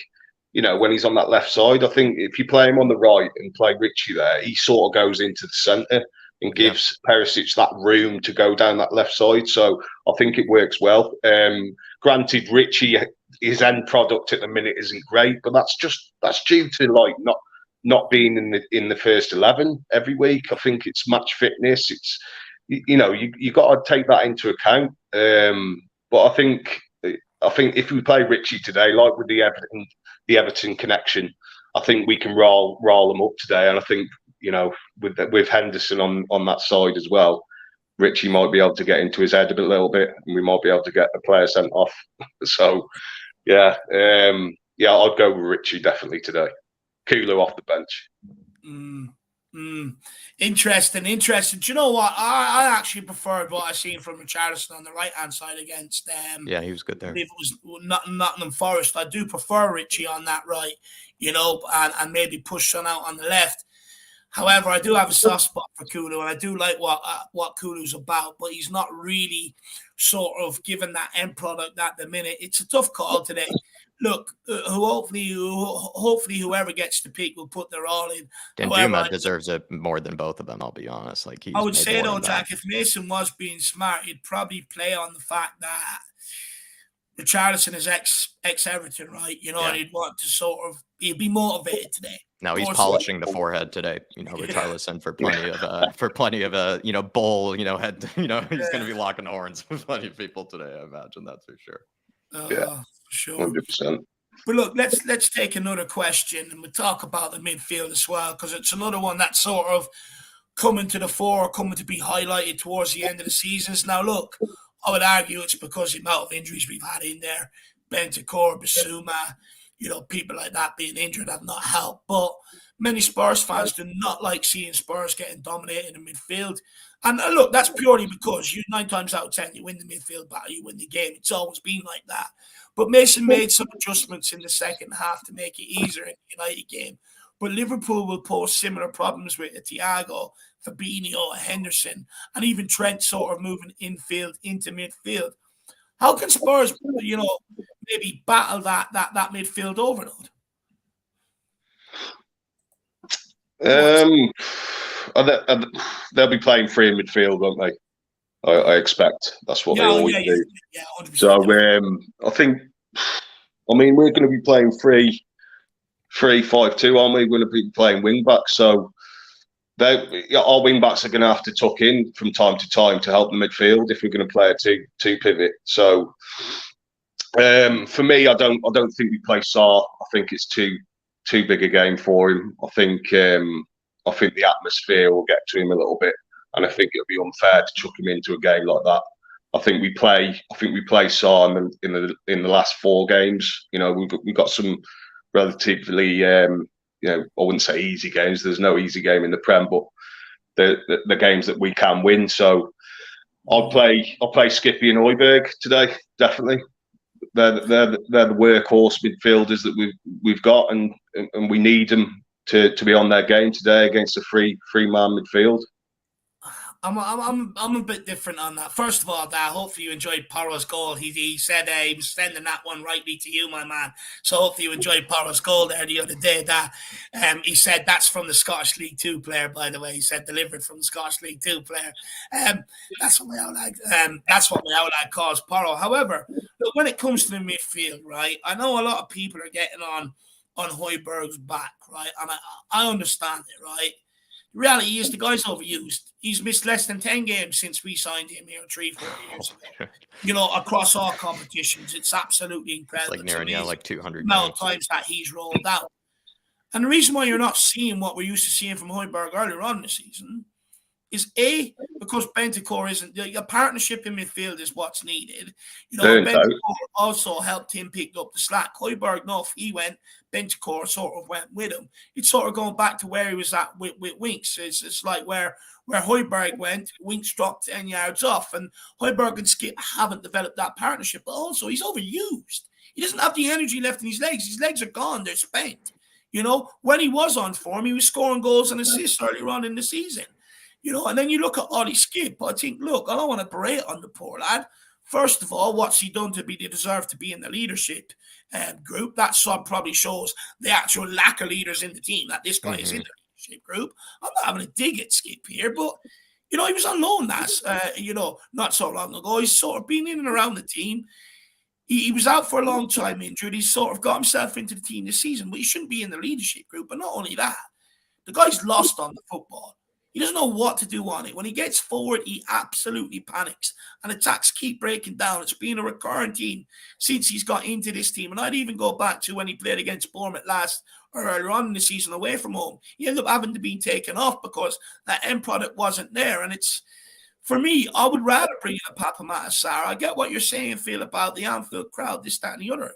When he's on that left side. I think if you play him on the right and play Richie there, he sort of goes into the centre and gives Perisic that room to go down that left side. So I think it works well. Granted, Richie, his end product at the minute isn't great, but that's due to like not being in the first 11 every week. I think it's match fitness. It's you got to take that into account. But I think if we play Richie today, like with the Everton connection, I think we can roll them up today. And I think, with Henderson on that side as well, Richie might be able to get into his head a little bit, and we might be able to get the player sent off. So, I'd go with Richie definitely today. Kulu off the bench. Interesting. Do you know what? I actually preferred what I seen from Richarlison on the right-hand side against he was good there. If it was Nottingham Forest, I do prefer Richie on that right, and maybe push Son out on the left. However, I do have a soft spot for Kulu, and I do like what Kulu's about, but he's not really sort of given that end product at the minute. It's a tough call today. Look, hopefully whoever gets the pick will put their all in. However, Danjuma deserves it more than both of them, I'll be honest. Like, he's I would made say, more though, impact. Jack, if Mason was being smart, he'd probably play on the fact that Richarlison is ex-Everton, right? You know, Yeah. and he'd want to sort of, he'd be motivated today. No, he's Or- polishing the forehead today. You know, Richarlison for plenty of you know, bull, you know, head. You know, he's going to be locking horns with plenty of people today. I imagine, that's for sure. for sure. 100%. But look, let's take another question, and we'll talk about the midfield as well, because it's another one that's sort of coming to the fore, coming to be highlighted towards the end of the seasons. Now, look, I would argue it's because the amount of injuries we've had in there, Bentancur, Bissouma, you know, people like that being injured have not helped. But many Spurs fans do not like seeing Spurs getting dominated in midfield. And look, that's purely because 9 times out of 10, you win the midfield battle, you win the game. It's always been like that. But Mason made some adjustments in the second half to make it easier in the United game. But Liverpool will pose similar problems with Thiago, Fabinho, Henderson, and even Trent sort of moving infield into midfield. How can Spurs, you know, maybe battle that midfield overload? They'll be playing free in midfield, won't they? I expect that's what they always do. Yeah, 100%. So I think, I mean, we're going to be playing 3-5-2, aren't we? We're going to be playing wing backs. So our wing backs are going to have to tuck in from time to time to help the midfield if we're going to play a two pivot. So for me, I don't think we play Sarr. I think it's too big a game for him. I think the atmosphere will get to him a little bit, and I think it'll be unfair to chuck him into a game like that. I think we play Sarr in the last 4 games. You know, we've got some relatively you know, I wouldn't say easy games. There's no easy game in the Prem, but the games that we can win. So I'll play Skippy and Højbjerg today. Definitely, they're the workhorse midfielders that we've got, and we need them to be on their game today against a free man midfield. I'm a bit different on that. First of all, hopefully you enjoyed Porro's goal. He said he was sending that one rightly to you, my man. So hopefully you enjoyed Porro's goal there the other day. He said that's from the Scottish League 2 player, by the way. He said delivered from the Scottish League 2 player. That's what my outline calls Porro. However, look, when it comes to the midfield, right, I know a lot of people are getting on Højbjerg's back, right, and I understand it, right. The reality is the guy's overused. He's missed less than 10 games since we signed him here 3-4 years ago. You know, across all competitions. It's absolutely incredible. It's like like 200 amount of times that he's rolled out. And the reason why you're not seeing what we're used to seeing from Højbjerg earlier on in the season is A, because Bentancur isn't a partnership in midfield is what's needed. You know, Bentancur also helped him pick up the slack. Højbjerg, no, if he went, Bentancur sort of went with him. It's sort of going back to where he was at with Winks. It's like where Højbjerg went, Winks dropped 10 yards off, and Højbjerg and Skip haven't developed that partnership. But also, he's overused. He doesn't have the energy left in his legs. His legs are gone. They're spent. You know, when he was on form, he was scoring goals and assists earlier on in the season. You know, and then you look at Ollie Skip. I think, look, I don't want to berate on the poor lad. First of all, what's he done to be deserved to be in the leadership group? That probably shows the actual lack of leaders in the team, that this guy is in the leadership group. I'm not having a dig at Skip here, but, you know, he was on loan not so long ago. He's sort of been in and around the team. He was out for a long time injured. He's sort of got himself into the team this season, but he shouldn't be in the leadership group. But not only that, the guy's lost on the football. He doesn't know what to do on it. When he gets forward, he absolutely panics. And attacks keep breaking down. It's been a recurring theme since he's got into this team. And I'd even go back to when he played against Bournemouth earlier on in the season away from home. He ended up having to be taken off because that end product wasn't there. And it's, for me, I would rather bring in a Papa Sarr. I get what you're saying, Phil, about the Anfield crowd, this, that, and the other.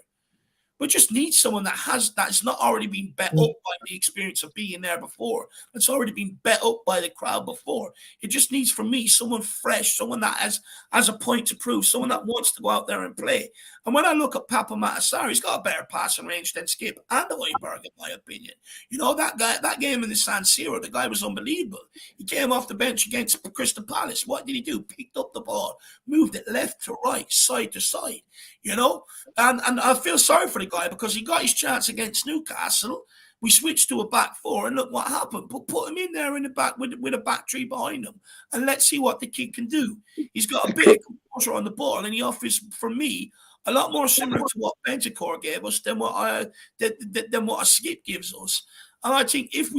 We just need someone that's not already been bet up by the experience of being there before. That's already been bet up by the crowd before. It just needs, for me, someone fresh, someone that has a point to prove, someone that wants to go out there and play. And when I look at Papa Matasar, he's got a better passing range than Skip and Højbjerg, in my opinion. You know, that game in the San Siro, the guy was unbelievable. He came off the bench against Crystal Palace. What did he do? Picked up the ball, moved it left to right, side to side. You know, and I feel sorry for the guy because he got his chance against Newcastle. We switched to a back four, and look what happened. Put him in there in the back with a back three behind him, and let's see what the kid can do. He's got a bit of composure on the ball, and he offers, for me, a lot more similar to what Bentancur gave us than what a Skip gives us. And I think if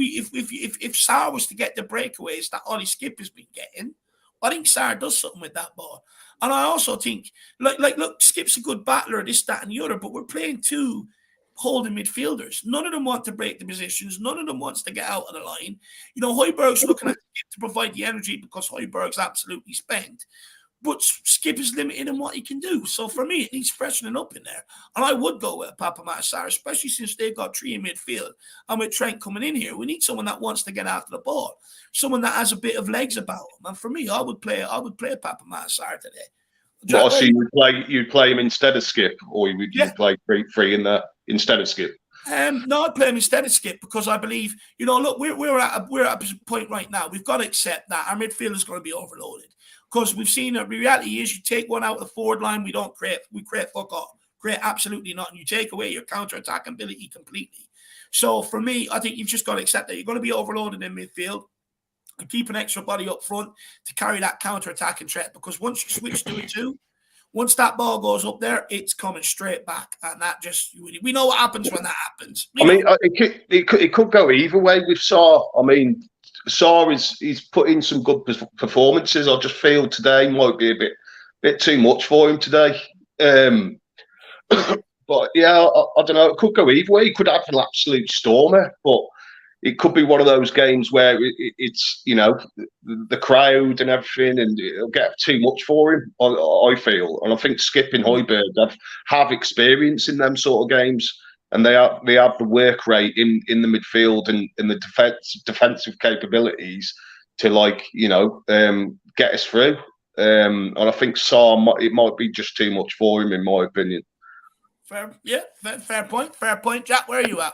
Sarr was to get the breakaways that Ollie Skip has been getting, I think Sarr does something with that ball. And I also think, look, Skip's a good battler, this, that, and the other, but we're playing two holding midfielders. None of them want to break the positions. None of them wants to get out of the line. You know, Højbjerg's looking at Skip to provide the energy because Højbjerg's absolutely spent. But Skip is limited in what he can do. So for me, it needs freshening up in there. And I would go with Papa Matasar, especially since they've got three in midfield. And with Trent coming in here, we need someone that wants to get after the ball. Someone that has a bit of legs about him. And for me, I would play Papa Matasar today. Well, so you'd play him instead of Skip, or you'd play free in there instead of Skip? No, I'd play him instead of Skip because I believe, you know, look, we're at a point right now. We've got to accept that our midfield is going to be overloaded. Because we've seen the reality is you take one out of the forward line, we create fuck all. Create absolutely nothing. You take away your counter-attack ability completely. So for me, I think you've just got to accept that you're going to be overloaded in midfield and keep an extra body up front to carry that counter-attacking threat. Because once you switch to it too, once that ball goes up there, it's coming straight back. And that just, we know what happens when that happens. It could go either way with Sarr. I mean, Sarr he's put in some good performances. I just feel today might be a bit too much for him today. But yeah, I don't know. It could go either way. He could have an absolute stormer, but it could be one of those games where it's, you know, the crowd and everything, and it'll get too much for him. I feel, and I think Skip and Højbjerg have experience in them sort of games. And they have the work rate in the midfield and in the defensive capabilities to, like, you know, get us through. And I think Sarr, it might be just too much for him, in my opinion. Fair point. Jack, where are you at?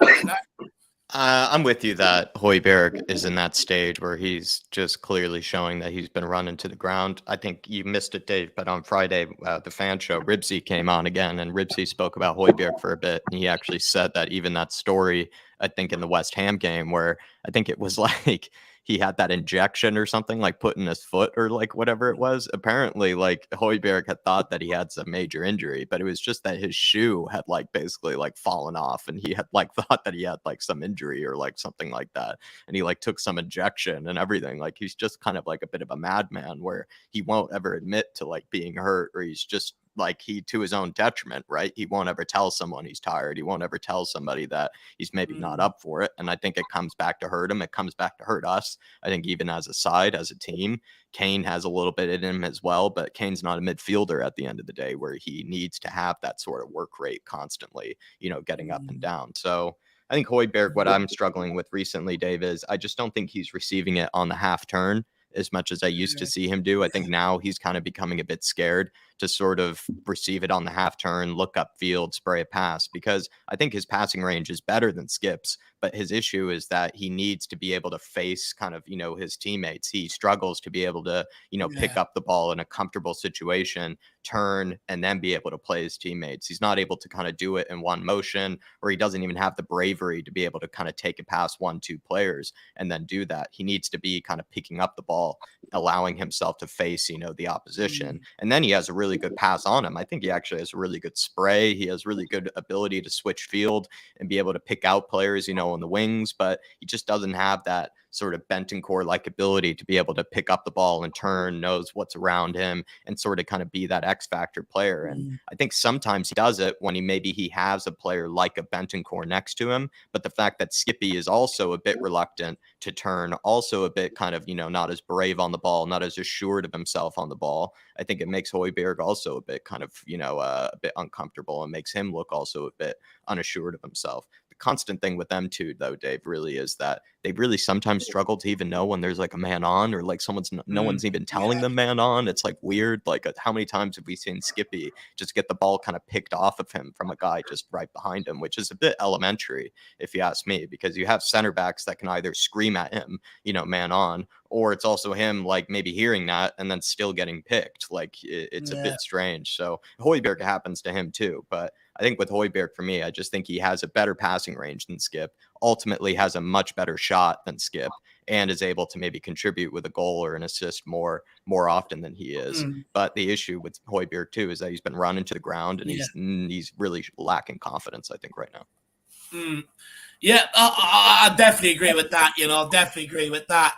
I'm with you that Højbjerg is in that stage where he's just clearly showing that he's been running to the ground. I think you missed it, Dave, but on Friday, the fan show, Ribsy came on again, and Ribsy spoke about Højbjerg for a bit. And he actually said that even that story, I think in the West Ham game, where I think it was like he had that injection or something, like put in his foot or like whatever it was. Apparently, like Højbjerg had thought that he had some major injury, but it was just that his shoe had like basically like fallen off, and he had like thought that he had like some injury or like something like that. And he like took some injection and everything. Like he's just kind of like a bit of a madman where he won't ever admit to like being hurt, or he's just like he to his own detriment, right? He won't ever tell someone he's tired. He won't ever tell somebody that he's maybe not up for it. And I think it comes back to hurt him. It comes back to hurt us. I think even as a side, as a team, Kane has a little bit in him as well, but Kane's not a midfielder at the end of the day where he needs to have that sort of work rate constantly, you know, getting up and down. So I think Højbjerg, what I'm struggling with recently, Dave, is I just don't think he's receiving it on the half turn as much as I used to see him do. I think now he's kind of becoming a bit scared to sort of receive it on the half turn, look up field, spray a pass, because I think his passing range is better than Skip's, but his issue is that he needs to be able to face kind of, you know, his teammates. He struggles to be able to, you know, pick up the ball in a comfortable situation, turn, and then be able to play his teammates. He's not able to kind of do it in one motion, or he doesn't even have the bravery to be able to kind of take it past 1-2 players and then do that. He needs to be kind of picking up the ball, allowing himself to face, you know, the opposition. And then he has a really good pass on him. I think he actually has a really good spray. He has really good ability to switch field and be able to pick out players, you know, on the wings, but he just doesn't have that sort of Bentancur-like ability to be able to pick up the ball and turn, knows what's around him, and sort of kind of be that X factor player. And I think sometimes he does it when he has a player like a Bentancur next to him. But the fact that Skippy is also a bit reluctant to turn, also a bit kind of, not as brave on the ball, not as assured of himself on the ball, I think it makes Højbjerg also a bit kind of, a bit uncomfortable and makes him look also a bit unassured of himself. The constant thing with them two, though, Dave, really is that they really sometimes struggle to even know when there's like a man on, or like no one's even telling them man on. It's like weird. Like, how many times have we seen Skippy just get the ball kind of picked off of him from a guy just right behind him, which is a bit elementary, if you ask me, because you have center backs that can either scream at him, man on, or it's also him like maybe hearing that and then still getting picked. Like, it's a bit strange. So Højbjerg happens to him too, but I think with Højbjerg, for me, I just think he has a better passing range than Skip, ultimately has a much better shot than Skip, and is able to maybe contribute with a goal or an assist more often than he is. But the issue with Højbjerg too is that he's been running to the ground, and he's really lacking confidence, I think, right now. Yeah, I definitely agree with that. Definitely agree with that.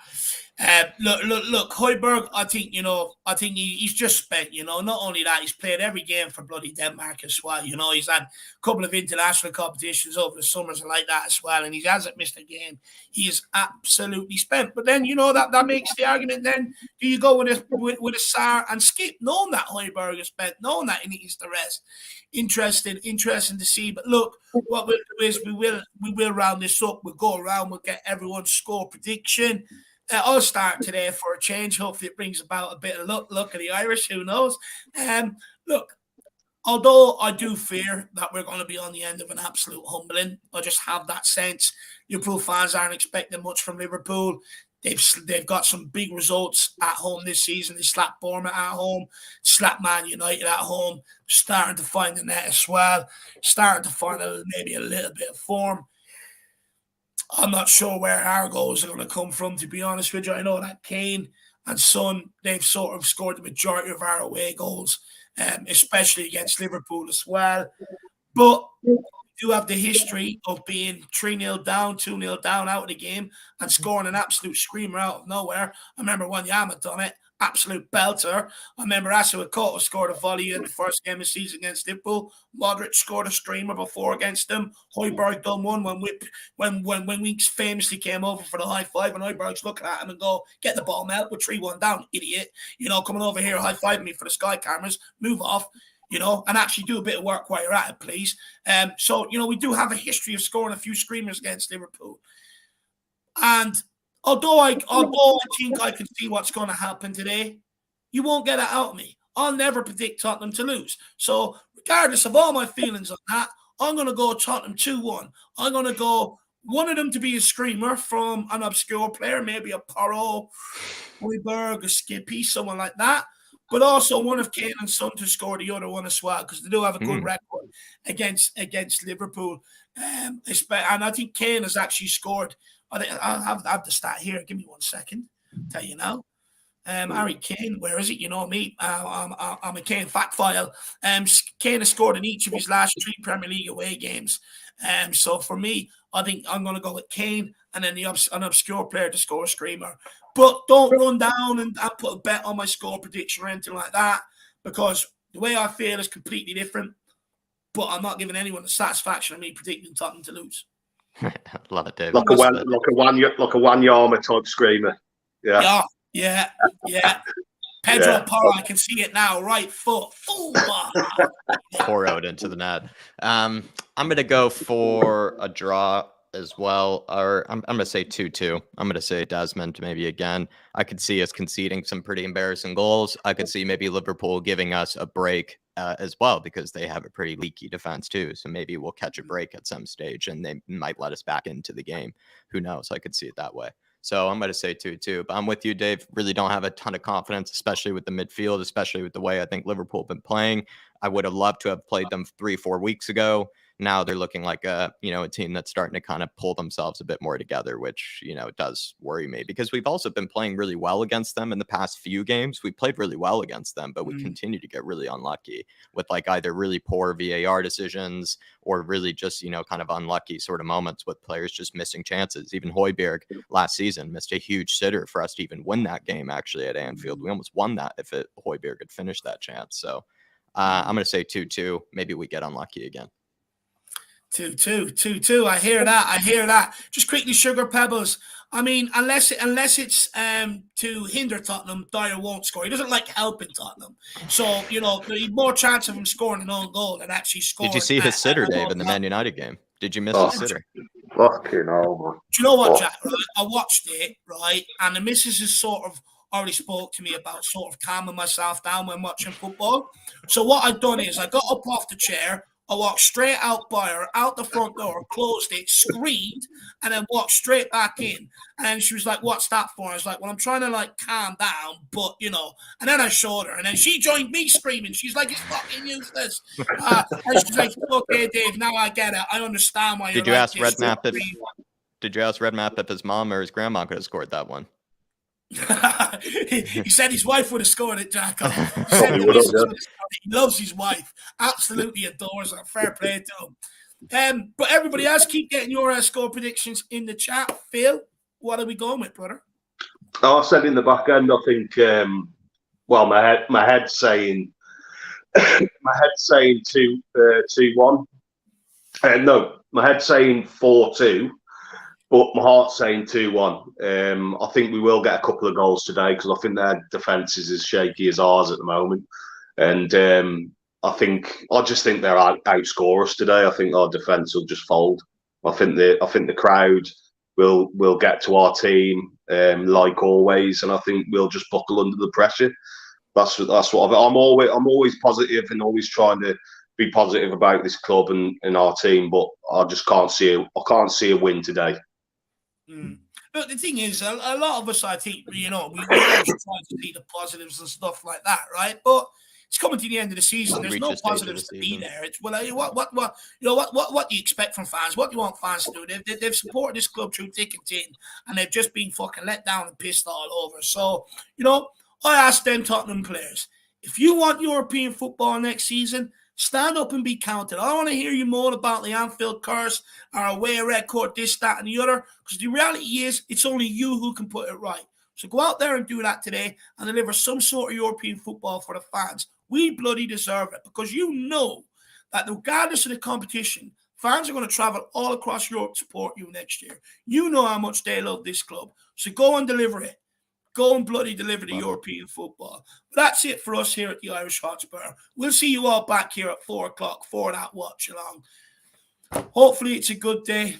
Look, Højbjerg, I think he's just spent, not only that, he's played every game for bloody Denmark as well. He's had a couple of international competitions over the summers and like that as well, and he hasn't missed a game. He is absolutely spent. But then, that makes the argument then, do you go with a Sar and Skip, knowing that Højbjerg is spent, knowing that he needs the rest? Interesting to see. But look, what we'll do is we will round this up. We'll go around, we'll get everyone's score prediction. I'll start today for a change. Hopefully it brings about a bit of luck of the Irish. Who knows? Look, although I do fear that we're going to be on the end of an absolute humbling, I just have that sense. Liverpool fans aren't expecting much from Liverpool. They've got some big results at home this season. They slapped Bournemouth at home, slapped Man United at home, starting to find the net as well, starting to find maybe a little bit of form. I'm not sure where our goals are going to come from, to be honest with you. I know that Kane and Son, they've sort of scored the majority of our away goals, especially against Liverpool as well. But we do have the history of being 3-0 down, 2-0 down out of the game and scoring an absolute screamer out of nowhere. I remember when Yama done it. Absolute belter. I remember Asuakota scored a volley in the first game of the season against Liverpool. Modric scored a streamer before against them. Højbjerg done one when Weeks famously came over for the high five, and Højbjerg's looking at him and go, "Get the ball, Mel. We're 3-1 down, idiot. Coming over here high fiving me for the sky cameras. Move off." And actually do a bit of work while you're at it, please. So we do have a history of scoring a few screamers against Liverpool, and Although I think I can see what's going to happen today, you won't get it out of me. I'll never predict Tottenham to lose. So regardless of all my feelings on that, I'm going to go Tottenham 2-1. I'm going to go one of them to be a screamer from an obscure player, maybe a Porro, Højbjerg, a Skippy, someone like that. But also one of Kane and Son to score the other one as well, because they do have a good record against Liverpool. And I think Kane has actually scored. I'll have the stat here. Give me 1 second. Tell you now. Harry Kane, where is it? You know me. I'm a Kane fact file. Kane has scored in each of his last 3 Premier League away games. So for me, I think I'm going to go with Kane and then an obscure player to score a screamer. But don't run down and put a bet on my score prediction or anything like that, because the way I feel is completely different. But I'm not giving anyone the satisfaction of me predicting Tottenham to lose. Love it, Dave. Like a Wanyama type screamer. Yeah. Pedro Porro, I can see it now. Right foot. Pour out into the net. I'm going to go for a draw as well, or I'm going to say 2-2. I'm going to say Desmond maybe again. I could see us conceding some pretty embarrassing goals. I could see maybe Liverpool giving us a break as well, because they have a pretty leaky defense too. So maybe we'll catch a break at some stage and they might let us back into the game. Who knows? I could see it that way. So I'm going to say 2-2. But I'm with you, Dave. Really don't have a ton of confidence, especially with the midfield, especially with the way I think Liverpool have been playing. I would have loved to have played them 3-4 weeks ago. now they're looking like a team that's starting to kind of pull themselves a bit more together, which, it does worry me, because we've also been playing really well against them in the past few games. We played really well against them, but we continue to get really unlucky with like either really poor VAR decisions or really just, kind of unlucky sort of moments with players just missing chances. Even Højbjerg last season missed a huge sitter for us to even win that game actually at Anfield. We almost won that if Højbjerg had finished that chance. So I'm going to say 2-2. Maybe we get unlucky again. 2-2. I hear that. Just quickly, Sugar Pebbles. I mean, unless it's to hinder Tottenham, Dyer won't score. He doesn't like helping Tottenham. So, there's more chance of him scoring an own goal than actually scoring. Did you see his sitter, Dave, in the Man United game? Did you miss his sitter? Fucking hell, man. Do you know what, Jack? Right? I watched it, right? And the missus has sort of already spoke to me about sort of calming myself down when watching football. So what I've done is I got up off the chair, I walked straight out by her, out the front door, closed it, screamed, and then walked straight back in. And she was like, "What's that for?" I was like, "Well, I'm trying to like calm down, but And then I showed her, and then she joined me screaming. She's like, "It's fucking useless." And she's like, "Okay, Dave, now I get it. I understand why." Did you ask Redknapp if his mom or his grandma could have scored that one? He said his wife would have scored it, Jack. He said he loves his wife, absolutely adores her. Fair play to him. But everybody else, keep getting your score predictions in the chat. Phil, what are we going with, brother? I said in the back end, I think. My head's saying 2-1. No, my head's saying 4-2. But my heart's saying 2-1. I think we will get a couple of goals today because I think their defence is as shaky as ours at the moment. And I just think they'll outscore us today. I think our defence will just fold. I think the crowd will get to our team like always, and I think we'll just buckle under the pressure. That's what I'm always positive and always trying to be positive about this club and our team, but I just can't see a win today. But the thing is, a lot of us, I think, we always try to see the positives and stuff like that, right? But it's coming to the end of the season. There's no positives to be there. It's what do you expect from fans? What do you want fans to do? They've supported this club through thick and thin, and they've just been fucking let down and pissed all over. So, I asked them Tottenham players, if you want European football next season, stand up and be counted. I don't want to hear you moan about the Anfield curse, our away record, this, that, and the other, because the reality is it's only you who can put it right. So go out there and do that today and deliver some sort of European football for the fans. We bloody deserve it, because that regardless of the competition, fans are going to travel all across Europe to support you next year. You know how much they love this club. So go and deliver it. Go and bloody deliver the European football. But that's it for us here at the Irish Hotspur. We'll see you all back here at 4 o'clock for that watch along. Hopefully it's a good day.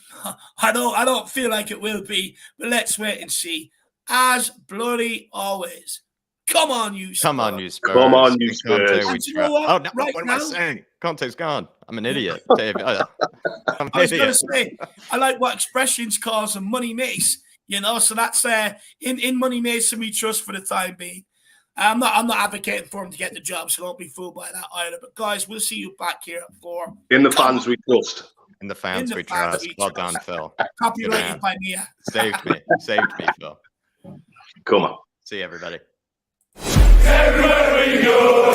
I don't feel like it will be, but let's wait and see. As bloody always. Come on, you Spurs. Come on, you Spurs. Oh, no, what am I saying? Conte's gone. I'm an idiot, Dave. I was going to say, I like what Expressions calls them money mace. So that's in Money Mason we trust for the time being. I'm not advocating for him to get the job, so don't be fooled by that either. But guys, we'll see you back here at 4. In the fans we trust. In the fans we trust. Well done, Phil. Copyrighted by Mia. Saved me, Phil. Come on. See you, everybody. Everywhere we go.